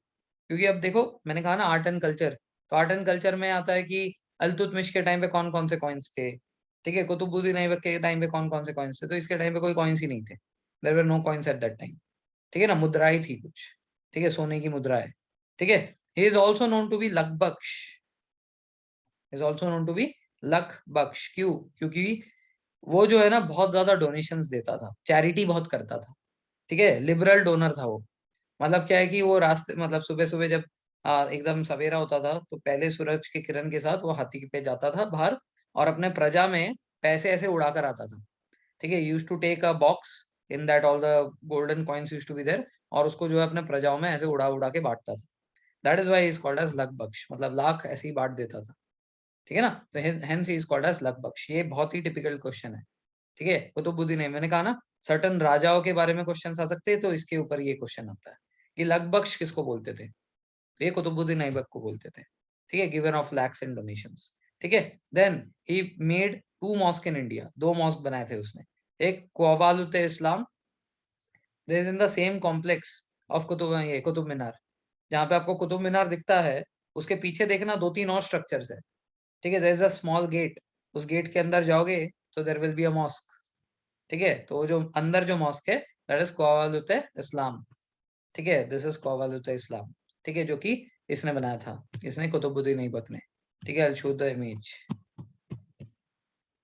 [SPEAKER 1] क्योंकि अब देखो मैंने कहा ना आर्ट एंड कल्चर, तो आर्ट एंड कल्चर में आता है कि अल्तुतमिश के टाइम पे कौन कौन से कॉइन्स थे, ठीक है, कुतुबुद्दीन ऐबक के टाइम पे कौन कौन से कॉइन्स थे, तो इसके टाइम पे कोई कॉइन्स ही नहीं थे। There were no coins at that time. ठीक है ना, मुद्राएं थी कुछ, ठीक है, सोने की मुद्राएं। ठीक है, he is also known to be Lakhbakhsh, is also known to be Lakh Bakhsh. क्यों? क्योंकि वो जो है ना बहुत ज्यादा डोनेशंस देता था, चैरिटी बहुत करता था। ठीक है, लिबरल डोनर था वो। मतलब क्या है कि वो रास्ते, मतलब सुबह सुबह जब एकदम सवेरा होता था तो पहले सूरज की किरण के साथ वो हाथी पे जाता था बाहर, और अपने प्रजा में पैसे ऐसे उड़ा कर आता था। ठीक है, use to take a box in that all the golden coins use to be there, और उसको जो है अपने प्रजाओं में ऐसे उड़ा उड़ा के बांटता था। That is why is called as Lakh Bakhsh, मतलब लाख ऐसे ही बांट देता था। ठीक है ना, तो hence he is called as Lakh Bakhsh. ये बहुत ही टिपिकल क्वेश्चन है। ठीक है, कुतुबुद्दीन है, मैंने कहा ना सर्टन राजाओं के बारे में क्वेश्चन आ सकते हैं, तो इसके ऊपर ये क्वेश्चन आता है कि लक बख्श किसको बोलते थे, तो ये कुतुबुद्दीन ऐबक को बोलते थे। ठीक है, given of lacs in donations. ठीक है, then he made two mosque in India, दो मॉस्क बनाए थे उसने। एक क़वालुत Islam, this is in the same complex of Qutub Minar. जहाँ पे आपको कुतुब मीनार दिखता है, उसके पीछे देखना दो तीन और स्ट्रक्चर्स है। ठीक है, there is a small gate, उस गेट के अंदर जाओगे तो there will be a mosque. ठीक है, तो वो जो अंदर जो मॉस्क है दैट इज क़वालुत इस्लाम। ठीक है, दिस इज क़वालुत इस्लाम। ठीक है, जो कि इसने बनाया था, इसने कुतुबुद्दीन ऐबक ने। ठीक है, आई शो द इमेज।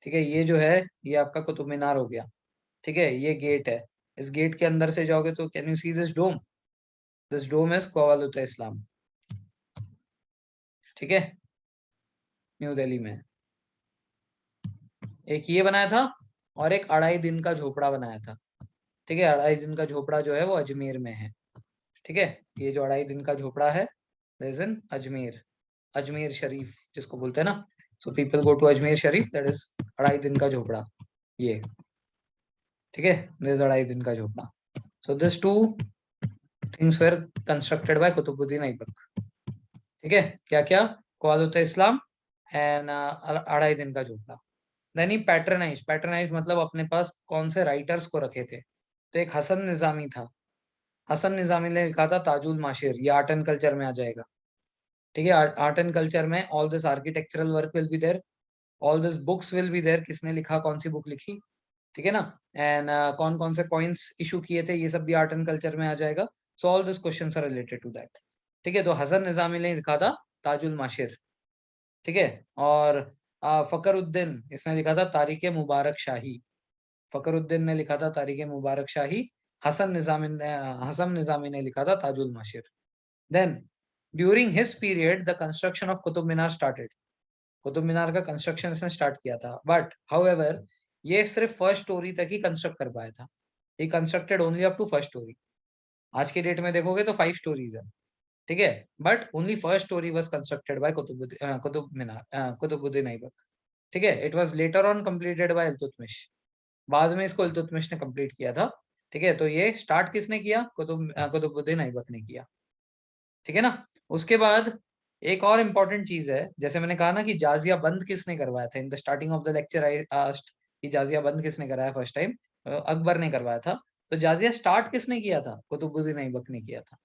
[SPEAKER 1] ठीक है, ये जो है ये आपका कुतुब मीनार हो गया। ठीक है, ये गेट है, इस गेट के अंदर से जाओगे तो can you see this dome is क़वालुत इस्लाम। ठीक है, न्यू दिल्ली में एक ये बनाया था, और एक 2.5 दिन का झोपड़ा बनाया था। ठीक है, 2.5 दिन का झोपड़ा जो है वो अजमेर में है। ठीक है, ये जो 2.5 दिन का झोपड़ा है दैट इन अजमेर, अजमेर शरीफ जिसको बोलते हैं ना, so people go to Ajmer Sharif, that is 2.5 दिन का झोपड़ा ये। ठीक है, दिस 2.5 दिन का झोपड़ा। So this two things were constructed by Qutubuddin Aibak. ठीक है, क्या क्या? क़वालुत इस्लाम एंड 2.5 दिन का झोपड़ा। देन ही पैट्रनाइज, पैट्रनाइज मतलब अपने पास कौन से राइटर्स को रखे थे, तो एक हसन निजामी था। हसन निजामी ने लिखा था ताजुल माशिर, ये आर्ट एंड कल्चर में आ जाएगा। ठीक है, आर्ट एंड कल्चर में all this architectural work will be there, all this books will be there, किसने लिखा, कौन सी बुक लिखी। ठीक है ना, एंड कौन कौन से कॉइन्स इशू किए थे, ये सब भी आर्ट एंड कल्चर में आ जाएगा। So all this questions are related to that. ठीक है, तो हसन निजामी ने लिखा था ताजुल माशिर। ठीक है, और फकरुद्दीन इसने लिखा था तारीख मुबारक शाही। फकरुद्दीन ने लिखा था तारीख मुबारक शाही। हसन निजामी ने लिखा था Tajul Maasir. Then during his period the construction of Qutub Minar started, Qutub Minar का कंस्ट्रक्शन इसने स्टार्ट किया था, बट हाउएवर ये सिर्फ फर्स्ट स्टोरी तक ही कंस्ट्रक्ट कर पाया था। He constructed only up to first storey. आज के डेट में देखोगे तो 5 स्टोरीज है। ठीक है, but only first story was constructed by Qutubuddin Aibak. ठीक है, it was later on completed by Iltutmish, बाद में इसको इल्तुतमिश ने कंप्लीट किया था। ठीक है, तो ये स्टार्ट किसने किया? कुतुबुद्दीन ऐबक ने किया। ठीक है ना, उसके बाद एक और इम्पोर्टेंट चीज है, जैसे मैंने कहा ना कि जाजिया बंद किसने करवाया था, in the starting of the lecture I asked कि जाजिया बंद किसने कराया फर्स्ट टाइम। अकबर ने करवाया था। तो जाजिया स्टार्ट किसने किया था? कुतुबुद्दीन ऐबक ने किया था।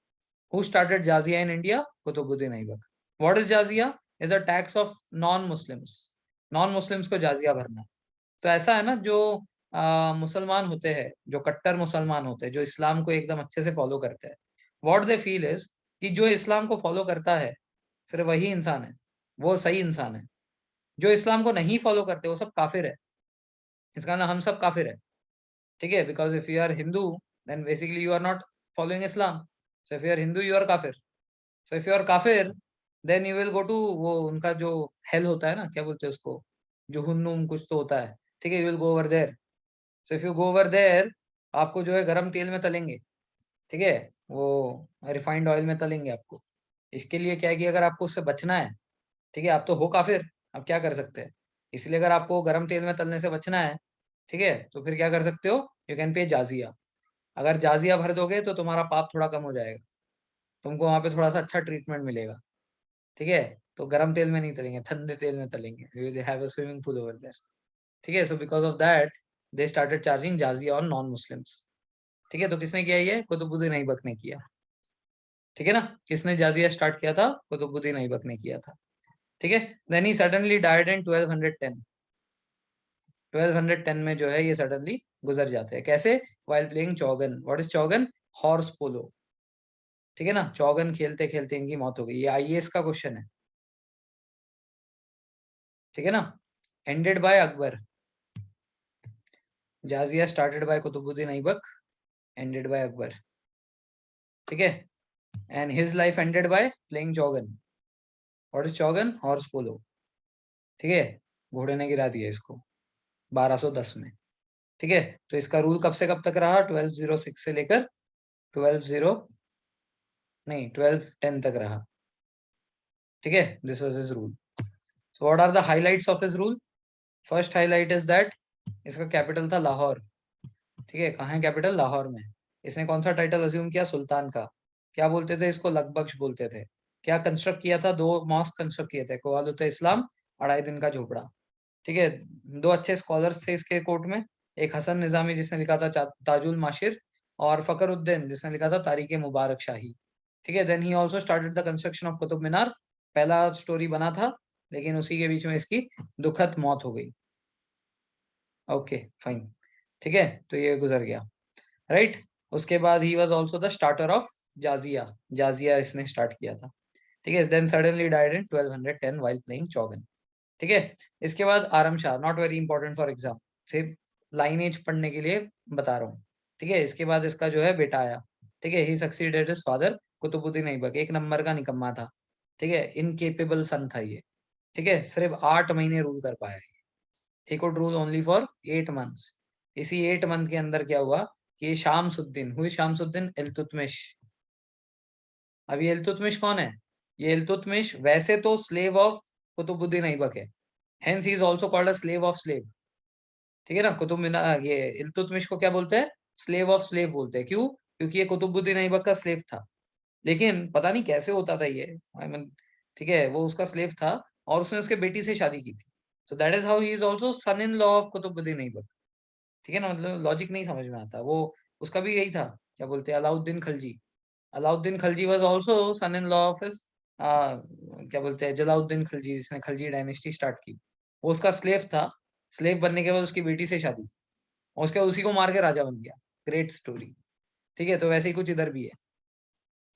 [SPEAKER 1] हु स्टार्टेड जाजिया in India? Qutubuddin Aibak. What is जाजिया? Is a tax of non Muslims, non Muslims को जाजिया भरना। तो ऐसा है ना, जो मुसलमान होते हैं, जो कट्टर मुसलमान होते हैं, जो इस्लाम को एकदम अच्छे से फॉलो करते हैं, व्हाट दे फील इज कि जो इस्लाम को फॉलो करता है सिर्फ वही इंसान है, वो सही इंसान है। जो इस्लाम को नहीं फॉलो करते वो सब काफिर है। इसका ना हम सब काफिर है। ठीक है, because if you are Hindu then basically you are not following Islam. So if you are Hindu you are kafir. So if you are kafir then you will go to वो उनका जो हेल होता है ना, क्या बोलते हैं उसको, जो हुन्नुम कुछ तो होता है। ठीक है, you will go over there. So if you go over there, आपको जो है गरम तेल में तलेंगे। ठीक है, वो रिफाइंड ऑयल में तलेंगे आपको। इसके लिए क्या है कि अगर आपको उससे बचना है, ठीक है, आप तो हो काफिर, अब क्या कर सकते हैं? इसलिए अगर आपको गरम तेल में तलने से बचना है, ठीक है, तो फिर क्या कर सकते हो? You can pay जाजिया। अगर जाजिया भर दोगे तो तुम्हारा पाप थोड़ा कम हो जाएगा, तुमको वहां पे थोड़ा सा अच्छा ट्रीटमेंट मिलेगा, ठीक है। तो गरम तेल में नहीं तलेंगे, ठंडे तेल में तलेंगे, they have a swimming pool over there, ठीक है। So because of that they started charging जाजिया ऑन नॉन मुस्लिम्स, ठीक है। तो किसने किया? ये कुतुबुद्दीन ऐबक ने किया, ठीक है ना। किसने जाजिया स्टार्ट किया था? कुतुबुद्दीन ऐबक ने किया था, ठीक है। Then he suddenly died in 1210। 1210 में जो है ये सडनली गुजर जाते हैं। कैसे? वाइल प्लेइंग चौगन। व्हाट इज चौगन? हॉर्स पोलो, ठीक है ना। चौगन खेलते खेलते इनकी मौत हो गई। ये आईएएस का क्वेश्चन है, ठीक है ना। Ended by Akbar. जाजिया started by Qutubuddin Aibak, ended by Akbar, ठीक है। And his life ended by playing चौगन। व्हाट इज चौगन? हॉर्स पोलो, ठीक है। घोड़े ने गिरा दिया इसको 1210 में, ठीक है। तो इसका रूल कब से कब तक रहा? 1206 से लेकर 12 नहीं 1210 तक रहा, ठीक है। This was his rule. So what are the highlights of his rule? First highlight is that इसका कैपिटल था लाहौर, ठीक है। कहाँ है कैपिटल? लाहौर में। इसने कौन सा टाइटल अज्यूम किया? सुल्तान का। क्या बोलते थे इसको? लकबख्श बोलते थे। क्या कंस्ट्रक्ट किया था? 2 मॉस्क कंस्ट्रक्ट किए थे, कवालुत इस्लाम, 2.5 दिन का झोपड़ा, ठीक है। 2 अच्छे स्कॉलर्स थे इसके कोर्ट में, एक हसन निजामी जिसने लिखा था ताजुल माशिर, और फखरुद्दीन जिसने लिखा था तारीख मुबारक शाही, ठीक है। Then he also started the construction of Qutub Minar. पहला स्टोरी बना था, लेकिन उसी के बीच में इसकी दुखद मौत हो गई। ओके फाइन, ठीक है। तो ये गुजर गया, राइट। उसके बाद he was also the starter of जाजिया। जाजिया इसने स्टार्ट किया था, ठीक है। Then suddenly died in 1210 while playing चौगन, ठीक है। इसके बाद Aram Shah, not very important for exam, सिर्फ लाइनेज पढ़ने के लिए बता रहा हूँ, ठीक है। इसके बाद इसका जो है बेटा आया, ठीक है। He succeeded his father Qutbuddin Aibak. एक नंबर का निकम्मा था, ठीक है, इनकेपेबल सन था ये, ठीक है। सिर्फ 8 महीने रूल कर पाया। He could rule only for 8 months. इसी 8 मंथ के अंदर क्या हुआ कि शामसुद्दीन, हुई शामसुद्दीन इल्तुतमिश। अब ये इल्तुतमिश कौन है? ये इल्तुतमिश वैसे तो स्लेव ऑफ कुतुबुद्दीन ऐबक है, hence he is also called a slave of slave, ठीक है ना। कुतुब मीनार, ये इल्तुतमिश को क्या बोलते हैं? स्लेव ऑफ स्लेव बोलते हैं। क्यों? क्योंकि ये कुतुबुद्दीन ऐबक का स्लेव था, लेकिन पता नहीं कैसे होता था ये, आई मीन, ठीक है, वो उसका स्लेव था और उसने उसके बेटी से शादी की थी। So that is how he is also son in law of Qutbuddin Aibak, ठीक है ना। मतलब लॉजिक नहीं समझ में आता वो। उसका भी यही था, क्या बोलते हैं, Alauddin Khalji. Alauddin Khalji was also son in law of his, क्या बोलते हैं, जलाउद्दीन खलजी, जिसने खलजी डायनेस्टी स्टार्ट की। वो उसका स्लेव था, स्लेव बनने के बाद उसकी बेटी से शादी, और उसके उसी को मार के राजा बन गया। ग्रेट स्टोरी, ठीक है। तो वैसे ही कुछ इधर भी है।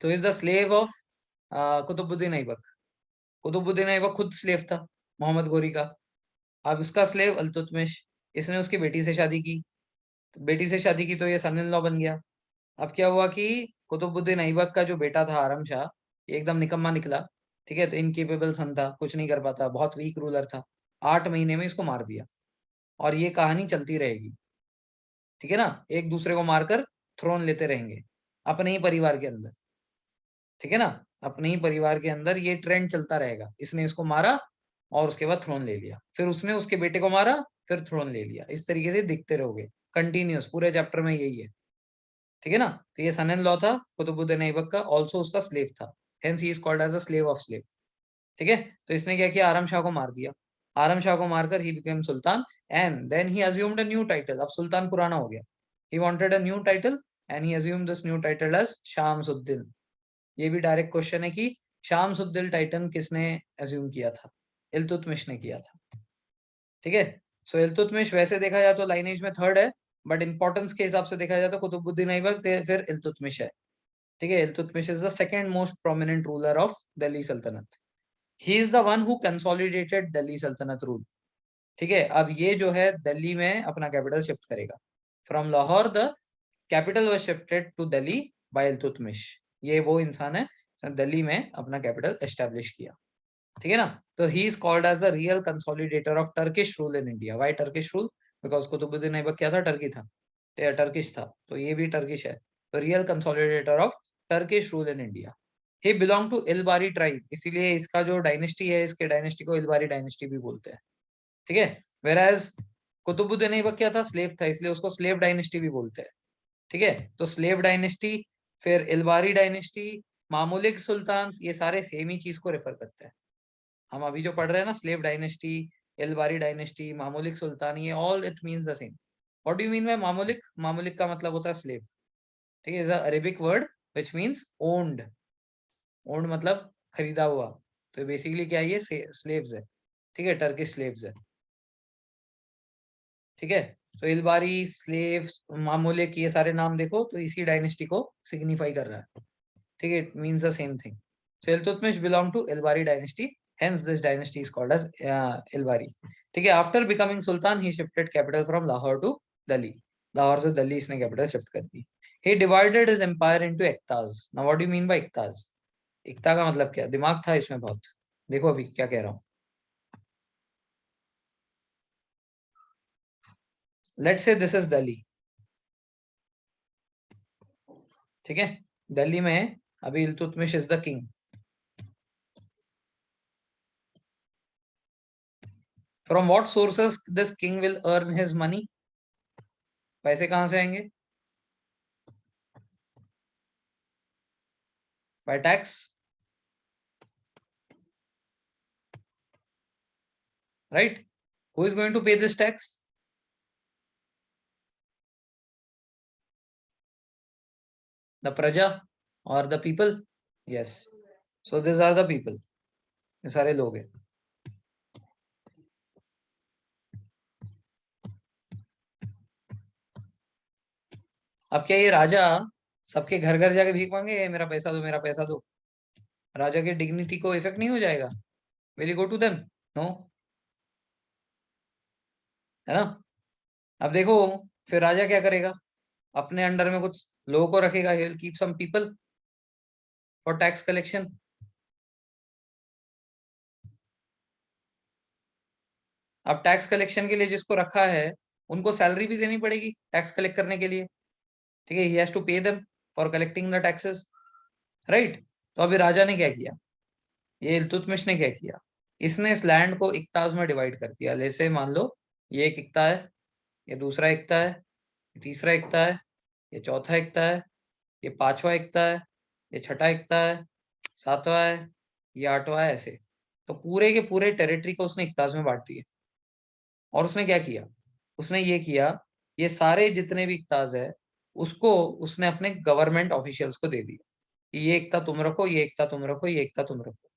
[SPEAKER 1] तो is the slave of Qutbuddin Aibak. Qutbuddin Aibak खुद स्लेव था मोहम्मद गोरी का। अब उसका स्लेव अल्तुतमिश, इसने उसकी बेटी से शादी की, तो बेटी से शादी की तो ये सन इन लॉ बन गया। अब क्या हुआ कि कुतुबुद्दीन ऐबक का जो बेटा था आरम शाह, ये एकदम निकम्मा निकला, ठीक है। तो इनकेपेबल सन था, कुछ नहीं कर पाता, बहुत वीक रूलर था। 8 महीने में इसको मार दिया, और ये कहानी चलती रहेगी, ठीक है ना। एक दूसरे को मारकर थ्रोन लेते रहेंगे अपने ही परिवार के अंदर, ठीक है ना। अपने ही परिवार के अंदर ये ट्रेंड चलता रहेगा। इसने इसको मारा और उसके बाद थ्रोन ले लिया, फिर उसने उसके बेटे को मारा, फिर थ्रोन ले लिया। इस तरीके से दिखते रहोगे, कंटिन्यूस पूरे चैप्टर में यही है, ठीक है ना। तो ये सन इन लॉ था कुतुबुद्दीन ऐबक का, ऑल्सो उसका स्लेव था, hence he is called as a slave of slave, ठीक है। तो इसने क्या किया? आरम शाह को मार दिया। आरम शाह को मारकर he became sultan, and then he assumed a new title. अब सुल्तान पुराना हो गया, he wanted a new title, and he assumed this new title as Shamsuddin. ये भी डायरेक्ट क्वेश्चन है कि शामसुद्दीन टाइटन किसने अज्यूम किया था? इल्तुतमिश ने किया था, ठीक है। सो इल्तुतमिश वैसे देखा जाए तो लाइनेज में थर्ड है, बट इंपॉर्टेंस के हिसाब से देखा जाए तो कुतुबुद्दीन ऐबक से फिर इल्तुतमिश है, ठीक है। Iltutmish is the second most prominent ruler of Delhi सल्तनत। He is the one who consolidated Delhi सल्तनत रूल, ठीक है। अब ये जो है दिल्ली में अपना कैपिटल शिफ्ट करेगा। From Lahore the capital was shifted to Delhi by Iltutmish. ये वो इंसान है जिसने दिल्ली में अपना कैपिटल एस्टेब्लिश किया, ठीक है ना। तो he is called as a real consolidator of Turkish rule in India. Why Turkish rule? Because Qutbuddin Aibak क्या था? टर्की था, टर्किश था, तो ये भी टर्किश है। तो real consolidator of Turkish rule in India, he belong to Ilbari tribe, इसीलिए इसका जो डायनेस्टी है, इसके डायनेस्टी को इलबारी डायनेस्टी भी बोलते हैं, ठीक है। वेराज कुतुबुद्दीन ऐबक क्या था, स्लेव था, इसलिए उसको स्लेव डायनेस्टी भी बोलते हैं, ठीक है। तो स्लेव डायनेस्टी, फिर इलबारी डायनेस्टी, मामूलिक सुल्तान, ये सारे सेम ही चीज को रेफर करते हैं। हम अभी जो पढ़ रहे हैं ना, slave dynasty, Ilbari dynasty, Mamluk sultan, ये all it means the same. What do you mean by Mamluk? Mamluk का मतलब होता है स्लेव, ठीक है, is a Arabic word which means owned. Owned मतलब खरीदा हुआ, तो बेसिकली क्या है, ये स्लेव्स है, ठीक है, टर्किश स्लेव्स है, ठीक है। तो इलबारी, स्लेव्स, मामूलिक, ये सारे नाम देखो तो इसी डायनेस्टी को सिग्निफाई कर रहा है, ठीक है, it means the same thing. So Iltutmish belong to Ilbari dynasty, hence this dynasty is called as Ilbari, ठीक है। After becoming sultan he shifted capital from Lahore to Delhi, Lahore से दिल्ली इसने कैपिटल शिफ्ट कर दी। He divided his empire into इक्ताज। Now what do you mean by इक्ताज? इक्ता का मतलब क्या? दिमाग था इसमें बहुत, देखो अभी क्या कह रहा हूँ। Let's say this is Delhi, ठीक है, दिल्ली में अभी Iltutmish is the king. From what sources this king will earn his money? पैसे कहां से आएंगे? By tax, right. Who is going to pay this tax? The praja और the people, yes. So this are the people, ये सारे लोग हैं। अब क्या ये राजा सबके घर घर जाके भीख मांगे, मेरा पैसा दो, मेरा पैसा दो? राजा की डिग्निटी को इफेक्ट नहीं हो जाएगा? Will you go to them? No, है ना। अब देखो, फिर राजा क्या करेगा, अपने अंडर में कुछ लोगों को रखेगा, he will keep some people for tax collection. अब टैक्स कलेक्शन के लिए जिसको रखा है, उनको सैलरी भी देनी पड़ेगी टैक्स कलेक्ट करने के लिए, ठीक है, he has to pay them for collecting the taxes, right. तो अभी राजा ने क्या किया, ये इल्तुतमिश ने क्या किया, इसने इस लैंड को इक्ताज में डिवाइड कर दिया। जैसे मान लो ये एक इक्ता है, ये दूसरा इक्ता है, ये तीसरा इक्ता है, ये चौथा इक्ता है, ये पांचवा इक्ता है, ये छठा इक्ता है, सातवां है, ये आठवां है, ऐसे। तो पूरे के पूरे टेरिटरी को उसने इक्ताज में बांट दिए। और उसने क्या किया, उसने ये किया, ये सारे जितने भी इक्ताज है, उसको उसने अपने गवर्नमेंट ऑफिशियल्स को दे दिया कि ये इक्ता तुम रखो, ये इक्ता तुम रखो, ये इक्ता तुम रखो,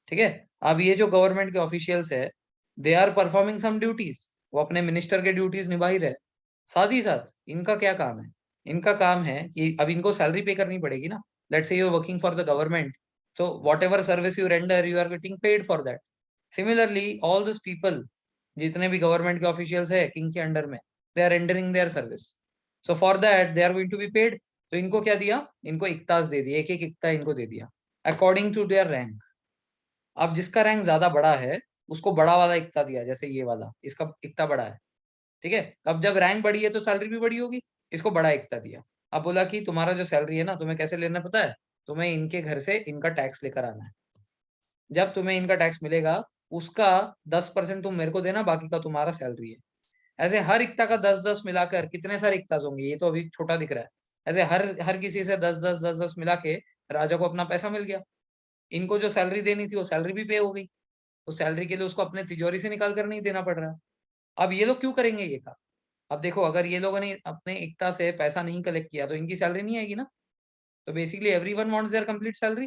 [SPEAKER 1] ठीक है। अब ये जो गवर्नमेंट के ऑफिशियल्स है, they are performing some duties, वो अपने मिनिस्टर के ड्यूटीज निभा ही रहे। साथ ही साथ इनका क्या काम है, इनका काम है कि अब इनको सैलरी पे करनी पड़ेगी ना। Let's say you are working for the government, so whatever service you render you are getting paid for that. Similarly all those people, जितने भी गवर्नमेंट के ऑफिशियल्स है किंग के अंडर में, they are rendering their service, so for that they are going to be paid. तो इनको क्या दिया, इनको इक्तास दे दिए, एक एक इक्ता इनको दे दिया अकॉर्डिंग टू देयर रैंक। अब जिसका रैंक ज्यादा बड़ा है, उसको बड़ा वाला इक्ता दिया, जैसे ये वाला, इसका इक्ता बड़ा है, ठीक है। अब जब रैंक बड़ी है तो सैलरी भी बड़ी होगी, इसको बड़ा इक्ता दिया। अब बोला कि तुम्हारा जो सैलरी है ना, तुम्हें कैसे लेना पता है, तुम्हें इनके घर से इनका टैक्स लेकर आना है। जब तुम्हें इनका टैक्स मिलेगा, उसका 10% तुम मेरे को देना, बाकी का तुम्हारा सैलरी है। ऐसे हर इक्ता का 10-10 मिलाकर कितने सारे इक्ताज होंगे, ये तो अभी छोटा दिख रहा है। ऐसे हर हर किसी से 10-10 10-10 मिला के राजा को अपना पैसा मिल गया। इनको जो सैलरी देनी थी वो सैलरी भी पे हो गई, उस सैलरी के लिए उसको अपने तिजोरी से निकाल कर नहीं देना पड़ रहा। अब ये लोग क्यों करेंगे ये काम? अब देखो, अगर ये लोगों ने अपने इक्ता से पैसा नहीं कलेक्ट किया तो इनकी सैलरी नहीं आएगी ना। तो basically everyone wants their complete salary,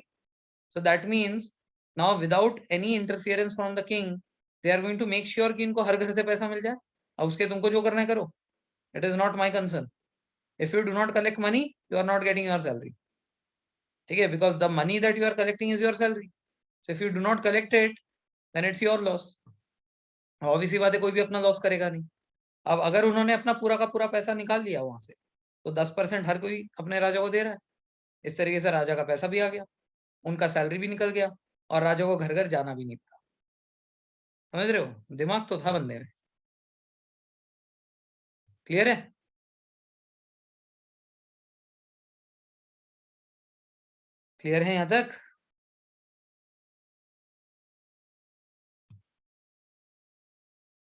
[SPEAKER 1] so that means now without any interference from the king, they are going to make sure कि इनको हर घर से पैसा मिल जाए। अब उसके तुमको जो करना है करो, it is not my concern. If you do not collect money, you are not getting your salary, ठीक है, because the money that you are collecting is your salary. So if you do not collect it, then it's your loss. Obviously बात है, कोई भी अपना loss करेगा नहीं। अब अगर उन्होंने अपना पूरा का पूरा पैसा निकाल लिया वहां से, तो 10% हर कोई अपने राजा को दे रहा है। इस तरीके से राजा का पैसा भी आ गया, उनका सैलरी भी निकल गया, और राजा को घर घर जाना भी नहीं पड़ा। समझ रहे हो, दिमाग तो था बंदे में। क्लियर है? क्लियर है यहाँ तक?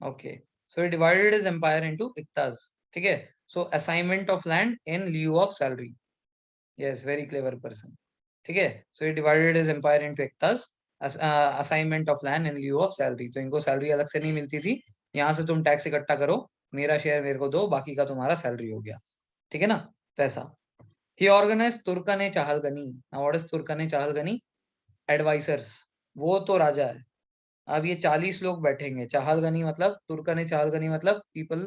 [SPEAKER 1] Okay, so he divided his empire into इक्ताज, ठीक है। So assignment of land in lieu of salary, yes, very clever person, ठीक है। So he divided his empire into इक्ताज, assignment of land in lieu of salary, तो इनको salary अलग से नहीं मिलती थी, यहाँ से तुम टैक्स इकट्ठा करो, मेरा शेयर मेरे को दो, बाकी का तुम्हारा सैलरी हो गया, ठीक है ना। तो ऐसा ही ऑर्गेनाइज तुर्कने चाहलगनी। नाउ व्हाट इज तुर्कने चाहलगनी? एडवाइजर्स, वो तो राजा है। अब ये 40 लोग बैठेंगे, चाहलगनी मतलब, तुर्कने चाहलगनी मतलब people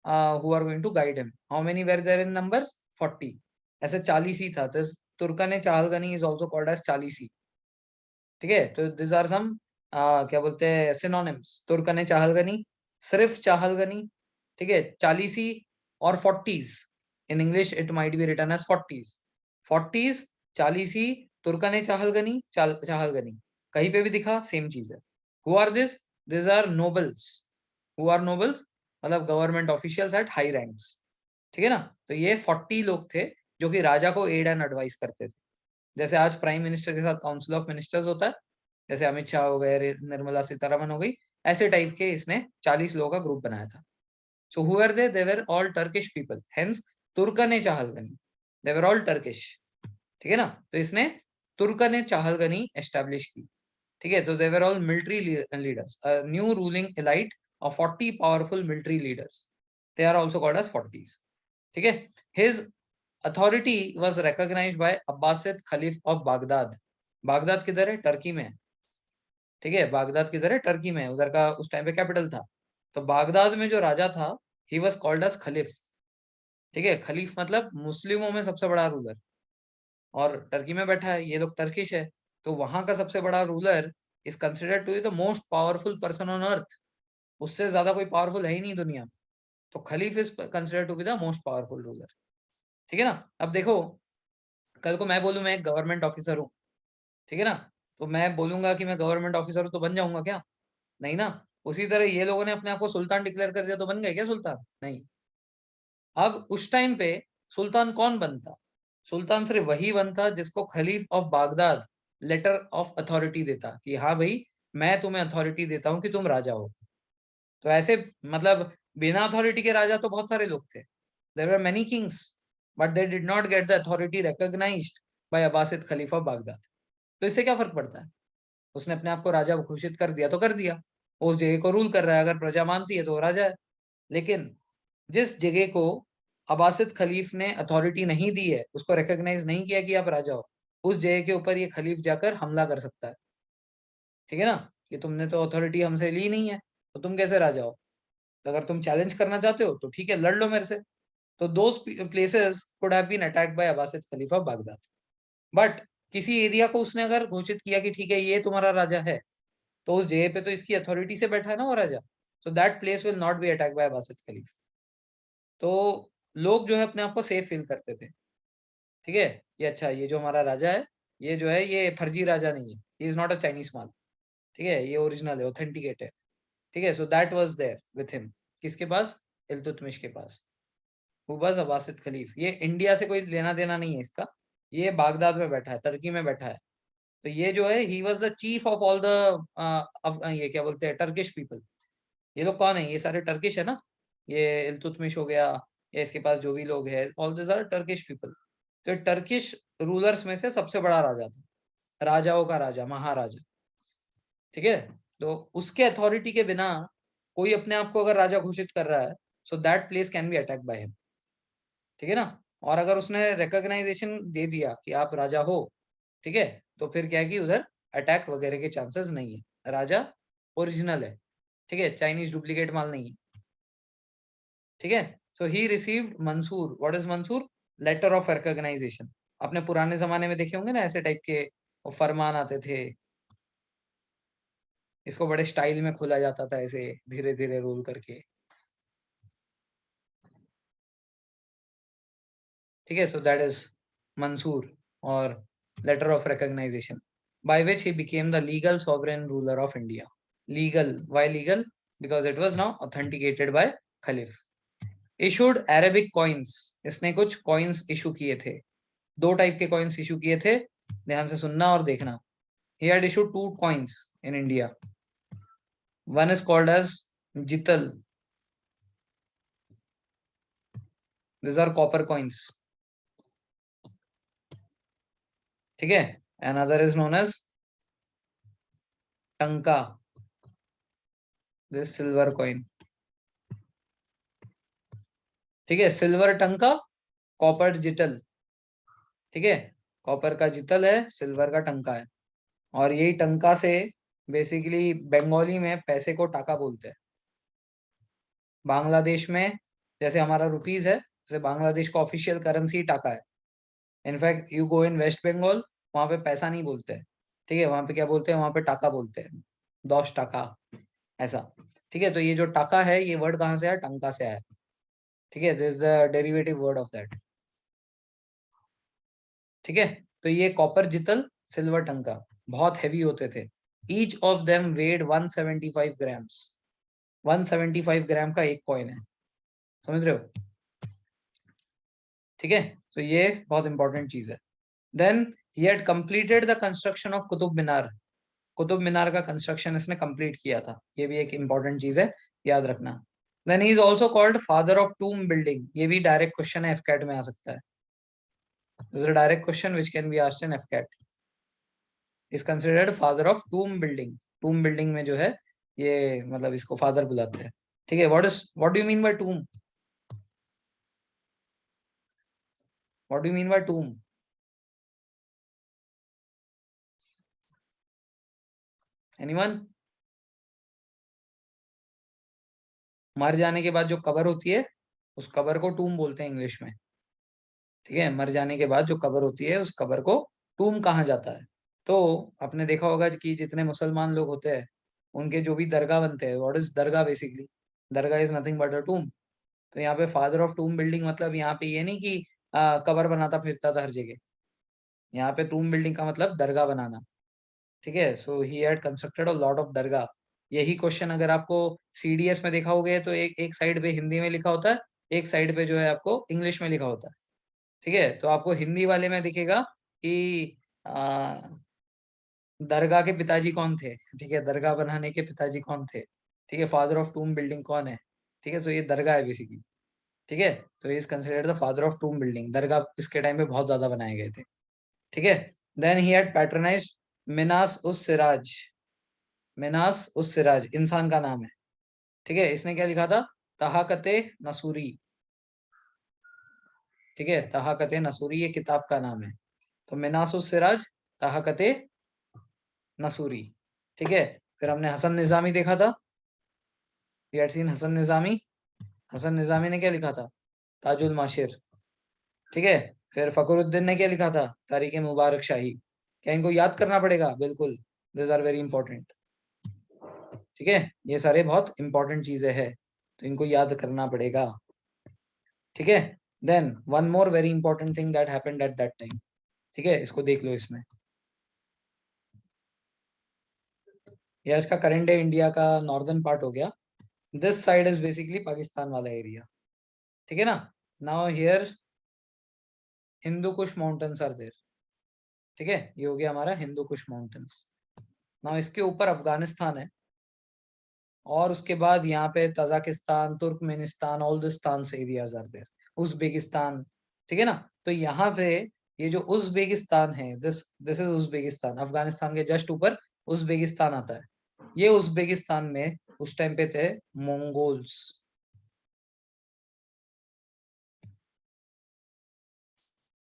[SPEAKER 1] who are going to guide him. How many were there in numbers? 40, ऐसे 40 ही था, तो Turkane Chahalgani is also called as 40, ठीक है। तो दिस आर सम क्या बोलते हैं सिनोनिम्स, तुर्कने चाहलगनी, सिर्फ चाहलगनी, ठीक है, 40 और 40s, in English it might be written as 40s, 40, तुर्कने चाहलगनी, चाहलगनी, कहीं पे भी दिखा सेम चीज है। Who are this? This are nobles, who are nobles मतलब government officials at high ranks, ठीक है ना। तो ये 40 लोग थे जो कि राजा को एड एंड एडवाइस करते थे, जैसे आज प्राइम मिनिस्टर के साथ काउंसिल ऑफ मिनिस्टर्स होता है, जैसे अमित शाह हो गए, निर्मला सीतारमन हो गई, ऐसे टाइप के इसने 40 लोगों का ग्रुप बनाया था। So who are they? They were all Turkish people, hence तुर्कने चाहलगनी, दे वर ऑल टर्किश, ठीक है ना। तो इसने तुर्कने चाहलगनी एस्टैब्लिश की, ठीक है। तो they were all military leaders, new ruling elite of 40 powerful military leaders, they are also called as 40s, ठीक है। His authority was recognised by Abbasid caliph of Baghdad. Baghdad किधर है? टर्की में है, ठीक है। बागदाद किधर है? टर्की में है, उधर का उस टाइम पे कैपिटल था। तो बागदाद में जो राजा था, ही वाज कॉल्ड एज खलीफ, ठीक है। खलीफ मतलब मुस्लिमों में सबसे बड़ा रूलर, और टर्की में बैठा है, ये लोग टर्किश है, तो वहां का सबसे बड़ा ruler is considered to be the most powerful person on earth, उससे ज्यादा कोई पावरफुल है ही नहीं दुनिया में। तो caliph is considered to be the most powerful ruler, ठीक है ना। अब देखो, कल को मैं बोलूं मैं एक गवर्नमेंट ऑफिसर हूँ, ठीक है ना, तो मैं बोलूंगा कि मैं गवर्नमेंट ऑफिसर हूँ तो बन जाऊंगा क्या? नहीं ना। उसी तरह ये लोगों ने अपने आप को सुल्तान डिक्लेयर कर दिया तो बन गए क्या सुल्तान? नहीं। अब उस टाइम पे सुल्तान कौन बनता? सुल्तान सिर्फ वही बनता जिसको caliph of Baghdad letter of authority देता कि हाँ भाई, मैं तुम्हें अथॉरिटी देता हूँ कि तुम राजा हो। तो ऐसे मतलब बिना अथॉरिटी के राजा तो बहुत सारे लोग थे, there were many kings, but they did not get the authority recognized by Abbasid khalifa of Baghdad. तो इससे क्या फर्क पड़ता है? उसने अपने आप को राजा घोषित कर दिया तो कर दिया, उस जगह को रूल कर रहा है, अगर प्रजा मानती है तो वो राजा है। लेकिन जिस जगह को अब्बासिद खलीफ ने अथॉरिटी नहीं दी है, उसको रिकॉग्नाइज नहीं किया कि आप राजा हो, उस जगह के ऊपर ये खलीफ जाकर हमला कर सकता है, ठीक है ना। कि तुमने तो अथॉरिटी हमसे ली नहीं है, तो तुम कैसे राजा हो? तो अगर तुम चैलेंज करना चाहते हो तो ठीक है, लड़ लो मेरे से। तो those places could have been attacked by Abbasid khalifa Baghdad, but किसी एरिया को उसने अगर घोषित किया कि ठीक है ये तुम्हारा राजा है, तो उस जगह पे तो इसकी अथॉरिटी से बैठा है ना वो राजा, so that place will not be attack by Abbasid caliph. तो लोग जो है अपने आप को सेफ फील करते थे, ठीक है। ये अच्छा, ये जो हमारा राजा है, ये जो है ये फर्जी राजा नहीं है, he is not a Chinese माल, ठीक है, ये ओरिजिनल है, ऑथेंटिकेट है, ठीक है। So that was there with him, किसके पास? इल्तुतमिश के पास, हु वाज अब्बासिद खलीफ। ये इंडिया से कोई लेना देना नहीं है इसका, ये बागदाद में बैठा है, तुर्की में बैठा है। तो ये जो है he was the chief of all the ये क्या बोलते हैं टर्किश पीपल। ये लोग कौन है? ये सारे टर्किश है ना, ये इल्तुतमिश हो गया, या इसके पास जो भी लोग हैं, all this are Turkish people. तो टर्किश रूलर्स में से सबसे बड़ा राजा था, राजाओं का राजा, महाराजा, ठीक है। तो उसके अथॉरिटी के बिना कोई अपने आप को अगर राजा घोषित कर रहा है, so that place can be attack by him, ठीक है ना। और अगर उसने रिकॉग्नाइजेशन दे दिया कि आप राजा हो, ठीक है, तो फिर क्या है कि उधर अटैक वगैरह के चांसेस नहीं है, राजा ओरिजिनल है, ठीक है, चाइनीज डुप्लीकेट माल नहीं है, ठीक है। सो ही रिसीव्ड मंसूर, व्हाट इज मंसूर? Letter of recognition. अपने पुराने जमाने में देखे होंगे ना ऐसे टाइप के वो फरमान आते थे, इसको बड़े स्टाइल में खोला जाता था ऐसे धीरे धीरे रोल करके, ठीक है। सो दैट इज मंसूर, और letter of recognization by which he became the legal sovereign ruler of India. Legal, why legal? Because it was now authenticated by khalif. Issued Arabic coins, इसने कुछ कॉइन्स इशू किए थे, दो type के coins issue किए थे, ध्यान से सुनना और देखना। He had issued two coins in India, one is called as जितल, दिस आर कॉपर कॉइन्स, ठीक है। अनदर इज नोन एज टंका, दिस सिल्वर कॉइन, ठीक है। सिल्वर टंका, कॉपर जितल, ठीक है। कॉपर का जितल है, सिल्वर का टंका है। और यही टंका से बेसिकली बंगाली में पैसे को टाका बोलते हैं। बांग्लादेश में जैसे हमारा रुपीज है, जैसे बांग्लादेश का ऑफिशियल करेंसी टाका है। In fact you go in West Bengal, वहां पे पैसा नहीं बोलते हैं, ठीक है। वहां पे क्या बोलते हैं, वहां पे टाका बोलते हैं, 10 टाका, ऐसा, ठीक है। तो ये जो टाका है, ये वर्ड कहाँ से आया, टंका से आया, ठीक है। This is the derivative word of that, ठीक है। तो ये कॉपर जितल, सिल्वर टंका बहुत हैवी होते थे। Each of them weighed 175 grams, 175 gram का एक कॉइन है, समझ रहे हो, ठीक है। तो ये बहुत इंपॉर्टेंट चीज है। Then he had completed the construction of Qutub Minar, Qutub Minar का कंस्ट्रक्शन इसने कंप्लीट किया था, ये भी एक इंपॉर्टेंट चीज है, याद रखना। Then he is also called father of tomb building, ये भी डायरेक्ट क्वेश्चन है, एफकैट में आ सकता है। This is a direct question which can be asked in AFCAT. Is considered father of tomb building, tomb building में जो है ये मतलब इसको फादर बुलाते हैं, ठीक है। What do you mean by tomb, what do you mean by tomb, anyone. मर जाने के बाद जो कबर होती है, उस कबर को टूम बोलते हैं इंग्लिश में, ठीक है। मर जाने के बाद जो कबर होती है, उस कबर को टूम कहा जाता है। तो आपने देखा होगा कि जितने मुसलमान लोग होते हैं, उनके जो भी दरगाह बनते हैं, what is dargah basically, dargah is nothing but a tomb. तो यहाँ पे फादर ऑफ टूम बिल्डिंग मतलब यहाँ पे ये नहीं कि कबर बनाता फिरता था हर जगह, यहाँ पे टूम बिल्डिंग का मतलब दरगाह बनाना, ठीक है। So he had constructed a lot of dargah. यही क्वेश्चन अगर आपको सीडीएस में देखा होगा तो एक एक साइड पे हिंदी में लिखा होता है, एक साइड पे जो है आपको इंग्लिश में लिखा होता है, ठीक है। तो आपको हिंदी वाले में दिखेगा कि आ, दरगाह के पिताजी कौन थे, ठीक है, दरगाह बनाने के पिताजी कौन थे, ठीक है, फादर ऑफ टूम बिल्डिंग कौन है, ठीक है। तो ये दरगाह है बेसिकली, ठीक है। तो is considered the father of tomb building, dargah इसके टाइम पे बहुत ज्यादा बनाए गए थे, ठीक है। देन ही हैड पैट्रनाइज्ड मिनास उस सिराज, मिनास उस सिराज इंसान का नाम है, ठीक है। इसने क्या लिखा था, तहाकते नसूरी, ठीक है, तहाकते नसूरी ये किताब का नाम है। तो मिनास उस सिराज, तहाकते नसूरी, ठीक है। फिर हमने हसन निजामी देखा था, we had seen Hasan Nizami, Hasan Nizami ने क्या लिखा था, ताजुल माशिर, ठीक है। फिर फखरुद्दीन ने क्या लिखा था, तारीख मुबारक शाही। क्या इनको याद करना पड़ेगा, बिल्कुल, दिस आर वेरी इंपॉर्टेंट, ठीक है। ये सारे बहुत इंपॉर्टेंट चीजें हैं, तो इनको याद करना पड़ेगा, ठीक है। Then one more very important thing that happened at that time, ठीक है, इसको देख लो इसमें। ये आज का करंट डे इंडिया का नॉर्दर्न पार्ट हो गया, this side is basically Pakistan वाला एरिया, ठीक है ना। Now here Hindu Kush mountains are there, ठीक है, ये हो गया हमारा हिंदू कुश माउंटेन्स। नाउ इसके ऊपर अफगानिस्तान है, और उसके बाद यहाँ पे तजाकिस्तान, तुर्कमेनिस्तान, ऑल द स्थान एरियाज आर देयर, उज्बेकिस्तान, ठीक है ना। तो यहाँ पे ये जो उज्बेकिस्तान है, this this is Uzbekistan, Afghanistan के जस्ट ऊपर उज्बेकिस्तान आता है। ये उज्बेकिस्तान में उस टाइम पे थे मंगोल्स,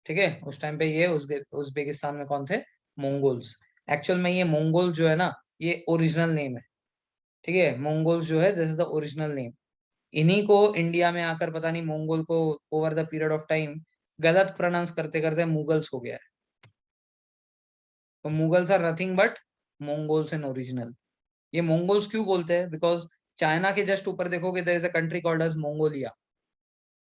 [SPEAKER 1] ठीक है। उस टाइम पे ये उज्बेकिस्तान में कौन थे, मंगोल्स। एक्चुअल में ये मंगोल जो है ना, ये ओरिजिनल नेम है, ठीक है। मंगोल्स जो है, this is the original name. इन्हीं को इंडिया में आकर पता नहीं मंगोल को over the period of time गलत प्रोनाउंस करते करते मुगल्स हो गया है। तो Mughals are nothing but Mongols in original. ये मंगोल्स क्यों बोलते हैं, बिकॉज चाइना के जस्ट ऊपर देखोगे there is a country called as Mongolia,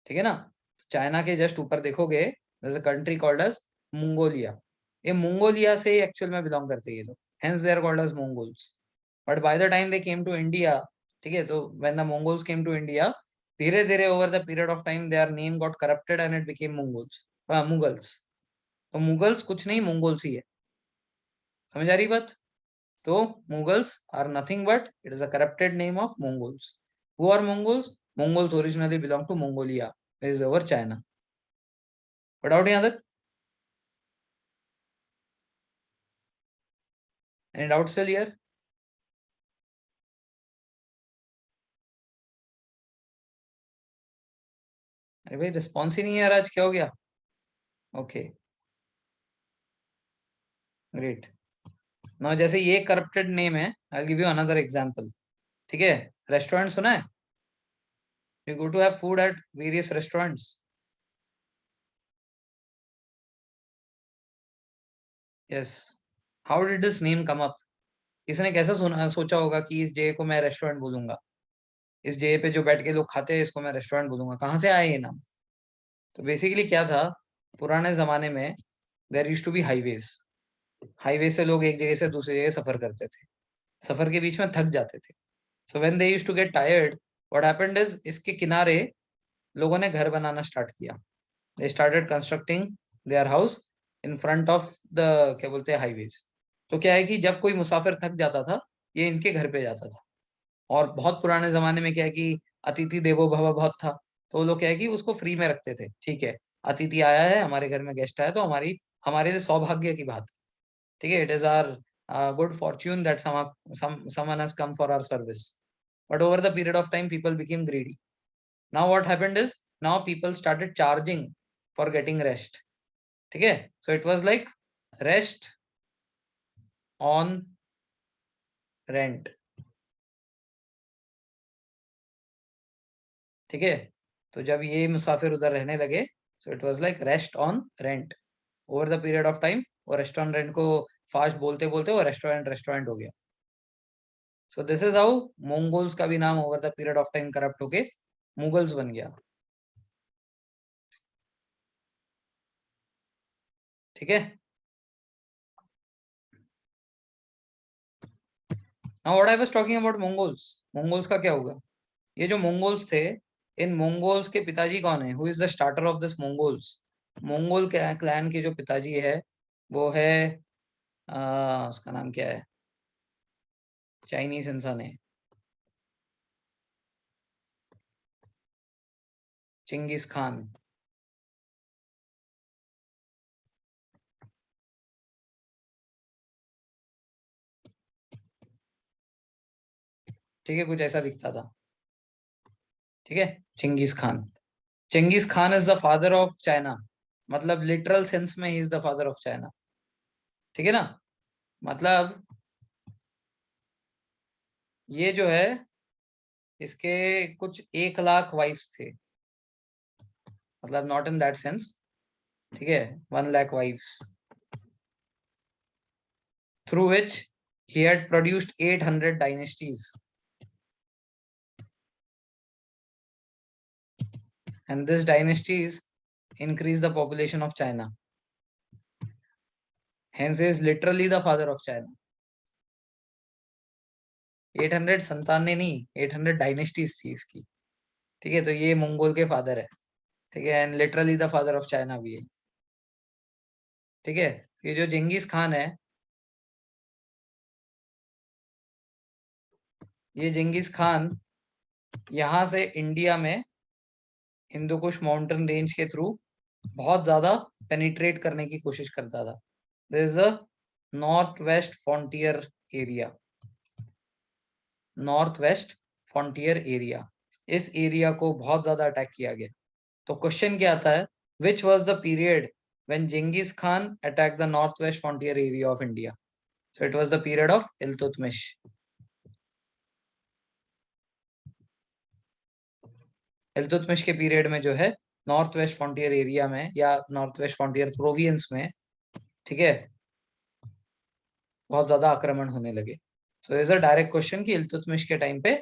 [SPEAKER 1] ठीक है ना। चाइना के जस्ट ऊपर देखोगे there is a country called as Mongolia. ये मंगोलिया से एक्चुअल में बिलोंग करते हैं ये लोग, hence they are called as Mongols. But by the time they came to India, ठीक है, तो when the Mongols came to India, धीरे धीरे over the period of time their name got corrupted and it became Mongols, Mughals. तो Mughals कुछ नहीं, Mongols ही है, समझ आ रही बात। तो Mughals are nothing but it is a corrupted name of Mongols. Who are Mongols? Mongols originally belong to Mongolia, is over China. Doubt यहाँ तक? Any doubt still here? अरे भाई रिस्पॉन्स ही नहीं है यार, आज क्या हो गया? Okay great. नाउ जैसे ये करप्टेड नेम है, I will give you another example. ठीक है, रेस्टोरेंट सुना है? You go to have food at various restaurants. Yes. How did this name come up? इसने कैसा सोचा होगा कि इस जगह को मैं रेस्टोरेंट बोलूंगा, इस जगह पे जो बैठ के लोग खाते हैं इसको मैं रेस्टोरेंट बोलूंगा? कहाँ से आया ये नाम? तो बेसिकली क्या था, पुराने जमाने में there used to be highways. Highway से लोग एक जगह से दूसरी जगह सफर करते थे, सफर के बीच में थक जाते थे. So when they used to get tired, what happened is इसके किनारे लोगों ने घर बनाना स्टार्ट किया. They started constructing their house in front of the, क्या बोलते हैं, हाईवेज. तो क्या है कि जब कोई मुसाफिर थक जाता था, ये इनके घर पे जाता था. और बहुत पुराने जमाने में क्या है कि अतिथि देवो भव बहुत था. तो वो लोग क्या है कि उसको फ्री में रखते थे. ठीक है, अतिथि आया है हमारे घर में, गेस्ट आया, तो हमारी हमारे लिए सौभाग्य की बात. ठीक है, it is our good fortune that someone has come for our service. But over the period of time people became greedy. Now what happened is, now people started charging for getting rest. ठीक है, so it was like rest on rent. ठीक है, तो जब ये मुसाफिर उधर रहने लगे, सो it was like rest on rent. Over the period of time वो रेस्टोरेंट रेंट को फास्ट बोलते बोलते वो रेस्टोरेंट रेस्टोरेंट हो गया. So this is how Mongols का भी नाम over the period of time corrupt होके मुगल्स बन गया. ठीक है. Now what I was talking about Mongols. Mongols का क्या होगा? ये जो मंगोल्स थे, इन मंगोल्स के पिताजी कौन है? Who is the starter of this Mongols? Mongol clan के जो पिताजी है वो है, उसका नाम क्या है, चाइनीज इंसान है, चिंगिस खान. ठीक है, कुछ ऐसा दिखता था. ठीक है, Chingis Khan. Chingis Khan is the father of China. मतलब लिटरल सेंस में ही is the father of China. ठीक है ना? मतलब ये जो है, इसके कुछ 1 लाख वाइफ्स थे. मतलब नॉट इन दैट सेंस. ठीक है, 1 lakh wifes, through which he had produced 800 dynasties. And this dynasties increase the population of China. Hence, he is literally the father of China. 800 संतानें नहीं, 800 डायनेस्टीज थी इसकी. ठीक है, तो ये मंगोल के फादर है. ठीक है, and literally the father of China भी है. ठीक है, ये जो जिंगिस खान है, ये जिंगिस खान यहाँ से इंडिया में हिंदू कुश माउंटेन रेंज के थ्रू बहुत ज्यादा पेनिट्रेट करने की कोशिश करता था. This is a north west frontier area. North west frontier area, इस एरिया को बहुत ज्यादा अटैक किया गया. तो क्वेश्चन क्या आता है, which was the period when Genghis Khan attack the north west frontier area of India? So it was the period of Iltutmish. Iltutmish के पीरियड में जो है, नॉर्थ वेस्ट फ्रंटियर एरिया में या नॉर्थ वेस्ट फ्रंटियर प्रोविंस में, ठीक है, बहुत ज्यादा आक्रमण होने लगे. So is a direct question कि इल्तुतमिश के टाइम पे,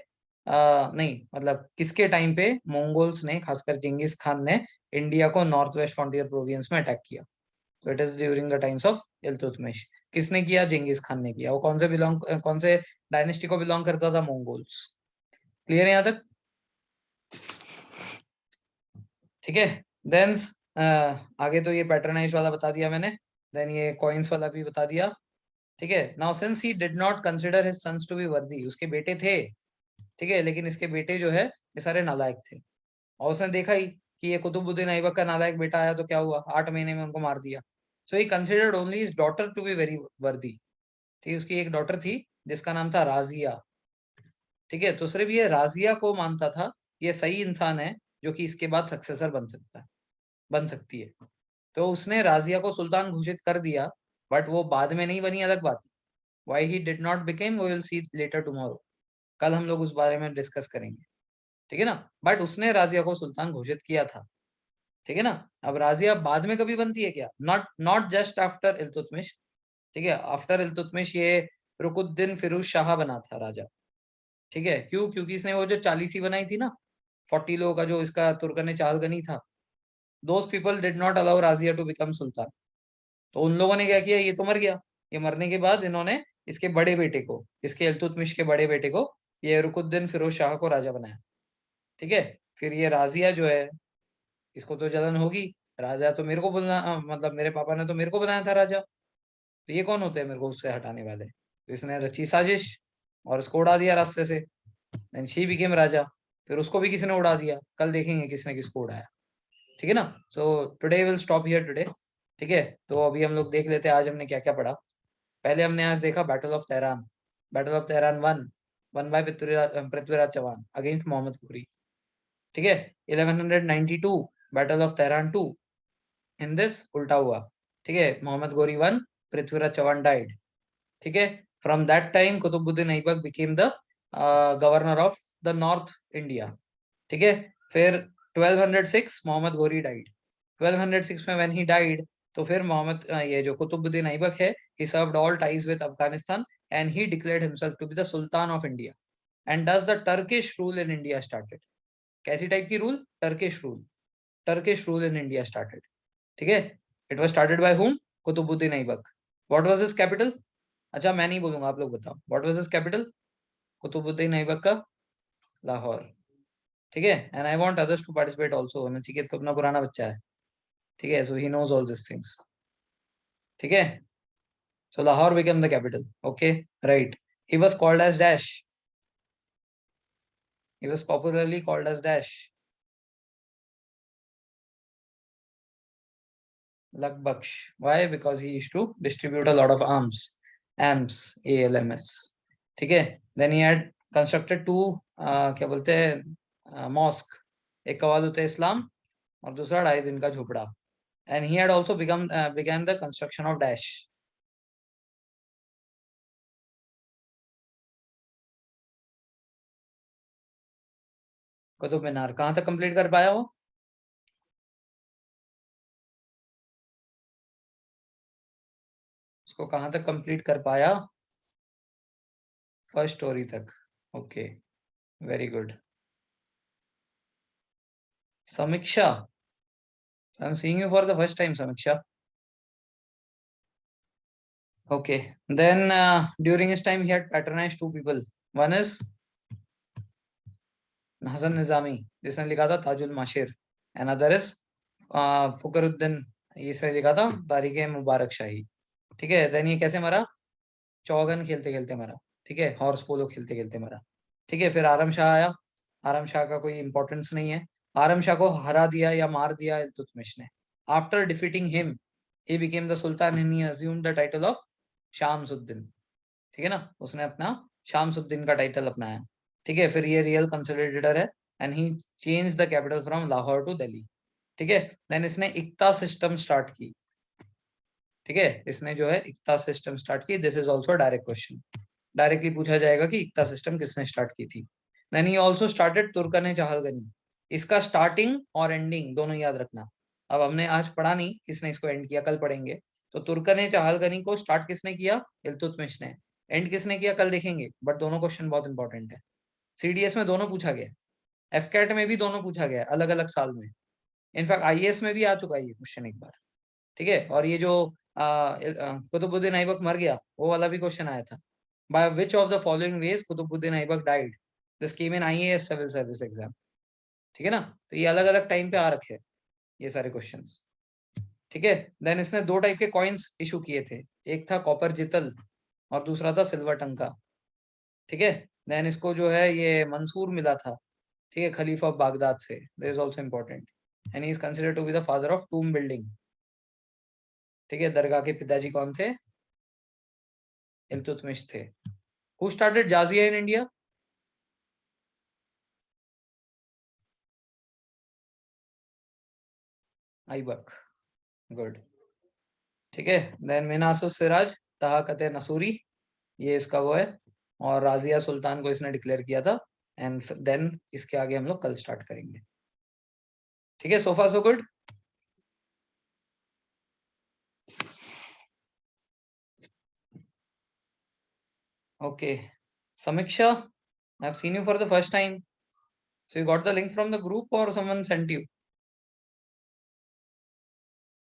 [SPEAKER 1] नहीं मतलब किसके टाइम पे मंगोल्स ने, खासकर जिंगिस खान ने इंडिया को नॉर्थ वेस्ट फ्रंटियर प्रोविंस में अटैक किया? तो it is during the times of Iltutmish. किसने किया? जिंगिस खान ने किया. वो कौन से डायनेस्टी को बिलोंग करता था? मंगोल्स. क्लियर है यहाँ तक? ठीक है. देन आगे तो ये पैटर्नाइज वाला बता दिया मैंने. देन ये कॉइन्स वाला भी बता दिया. ठीक है। Now since he did not consider his sons to be worthy, उसके बेटे थे, ठीक है, लेकिन इसके बेटे जो है ये सारे नालायक थे, और उसने देखा ही कि ये कुतुबुद्दीन ऐबक का नालायक बेटा आया तो क्या हुआ, 8 महीने में उनको मार दिया। So he considered only his daughter to be very worthy. ठीक है, उसकी एक डॉटर थी जिसका नाम था राजिया। ठीक है, तो सिर्फ ये राजिया को मानता था ये सही इंसान है जो कि इसके बाद सक्सेसर बन सकता है, बन सकती है। तो उसने राजिया को सुल्तान घोषित कर दिया, बट वो बाद में नहीं बनी, अलग बात है। Why he did not became we will see later tomorrow, कल हम लोग उस बारे में डिस्कस करेंगे। ठीक है ना, बट उसने राजिया को सुल्तान घोषित किया था। ठीक है ना। अब राजिया बाद में कभी बनती है क्या, not not just after Iltutmish. ठीक है, आफ्टर इल्तुतमिश ये रुकुद्दीन फिरोज शाह बना था राजा। ठीक है, क्यों, क्योंकि इसने वो जो चालीसी बनाई थी ना, 40 लोगों का जो इसका तुर्कन चाहलगनी था, those people did not allow Razia to become sultan. तो उन लोगों ने क्या किया, ये तो मर गया, ये मरने के बाद इन्होंने इसके बड़े बेटे को, इसके इल्तुतमिश के बड़े बेटे को, ये रुकुद्दीन फिरोज शाह को राजा बनाया। ठीक है, फिर ये राजिया जो है, इसको तो जलन होगी, राजा तो मेरे को बोलना, मतलब मेरे पापा ने तो मेरे को बनाया था राजा, तो ये कौन होते हैं मेरे को उससे हटाने वाले, तो इसने रची साजिश और उसको उड़ा दिया रास्ते से। देन शी बिकेम राजा, फिर उसको भी किसी ने उड़ा दिया, कल देखेंगे किसने किसको उड़ाया। ठीक है ना। So today will stop here today. ठीक है, तो अभी हम लोग देख लेते हैं आज हमने क्या क्या पढ़ा। पहले हमने आज देखा battle of Tarain. Battle of Tarain one, won by Prithviraj Chauhan against Mohammad Ghori. ठीक है। 1192 battle of Tarain two, in this उल्टा हुआ। ठीक है, मोहम्मद गोरी वन, पृथ्वीराज चौहान डाइड। ठीक है, from that time Qutbuddin Aibak became the governor of the north India. ठीक है, फिर 1206 मोहम्मद गोरी डाइड। 1206 में व्हेन ही डाइड, तो फिर मोहम्मद ये जो कुतुबुद्दीन ऐबक है, he served all ties with Afghanistan and he declared himself to be the sultan of India. And thus the Turkish rule in India started. कैसी टाइप की rule, Turkish rule, Turkish rule in India started. ठीक है, it was started by whom, Qutbuddin Aibak. What was his capital, अच्छा मैं नहीं बोलूंगा, आप लोग बताओ, what was his capital, Qutbuddin Aibak का लाहौर। ठीक है, and I want others to participate also, होना चाहिए, तो अपना पुराना बच्चा है। ठीक है, so he knows all this things. ठीक है, so Lahore became the capital. Okay, right. He was called as dash, he was popularly called as dash, Lakbaksh. Why? Because he used to distribute a lot of arms, AMS, ALMS. ठीक है, then he had constructed two क्या बोलते हैं mask, एक कवालुत इस्लाम और दूसरा 2.5 दिन का झोपड़ा। And he had also began the construction of Dash. Qutub Minar कहाँ तक कंप्लीट कर पाया वो, उसको कहाँ तक कंप्लीट कर पाया, फर्स्ट स्टोरी तक। Okay, very good. Samiksha, I am seeing you for the first time Samiksha. Okay. Then during his time, he had patronized two people. One is Hasan Nizami, जिसने लिखा था Tajul माशिर, and other is Fakhruddin, इसने लिखा था तारीख मुबारक शाही। ठीक है, देन ये कैसे मरा, चौगन खेलते खेलते मरा। ठीक है, हॉर्स पोलो खेलते खेलते मरा। ठीक है, फिर आरम शाह आया, आरम शाह का कोई इंपॉर्टेंस नहीं है, आरम शाह को हरा दिया या मार दिया इल्तुतमिश ने। After defeating him he became the sultan and he assumed the title of Shamsuddin. ठीक है ना, उसने अपना शामसुद्दीन का टाइटल अपनाया। ठीक है, फिर ये रियल कंसोलिडेटर है, and he change the capital from Lahore to Delhi. ठीक है, देन इसने इक्ता सिस्टम स्टार्ट की। ठीक है, इसने जो है इक्ता सिस्टम स्टार्ट की, this is also direct question, directly पूछा जाएगा कि इक्ता सिस्टम किसने स्टार्ट की थी। देन ही ऑल्सो स्टार्टेड तुर्कन चहलगनी। इसका स्टार्टिंग और एंडिंग दोनों याद रखना। अब हमने आज पढ़ा नहीं किसने इसको एंड किया, कल पढ़ेंगे। तो तुर्कन चहलगनी को स्टार्ट किसने किया, इल्तुतमिश ने। एंड किसने किया, कल देखेंगे, बट दोनों क्वेश्चन बहुत इंपॉर्टेंट है। सीडीएस में दोनों पूछा गया, एफकैट में भी दोनों पूछा गया, अलग अलग साल में। इनफैक्ट आईएएस में भी आ चुका है ये क्वेश्चन एक बार। ठीक है, और ये जो कुतुबुद्दीन ऐबक मर गया, वो वाला भी क्वेश्चन आया था। By which of the following ways Qutbuddin Aibak died, this came in IAS civil service exam. ठीक है ना, तो ये अलग अलग टाइम पे आ रखे हैं ये सारे क्वेश्चंस। ठीक है, देन इसने दो टाइप के कॉइन्स इशू किए थे, एक था कॉपर जितल और दूसरा था सिल्वर टंका। ठीक है, देन इसको जो है ये मंसूर मिला था, ठीक है, खलीफा ऑफ बागदाद से, this is also important, and he is considered to be the father of tomb building. ठीक है, दरगाह के पिताजी कौन थे? इल्तुतमिश थे। हु स्टार्टेड जाजिया इन इंडिया? आइबक, गुड। ठीक है, देन मिनासुस सिराज तहाकत नसूरी, ये इसका वो है, और राजिया सुल्तान को इसने डिक्लेयर किया था। एंड देन इसके आगे हम लोग कल स्टार्ट करेंगे। ठीक है, सोफा सो गुड। ओके, समीक्षा, I have seen you for the first time, so you got the link from the group or someone sent you?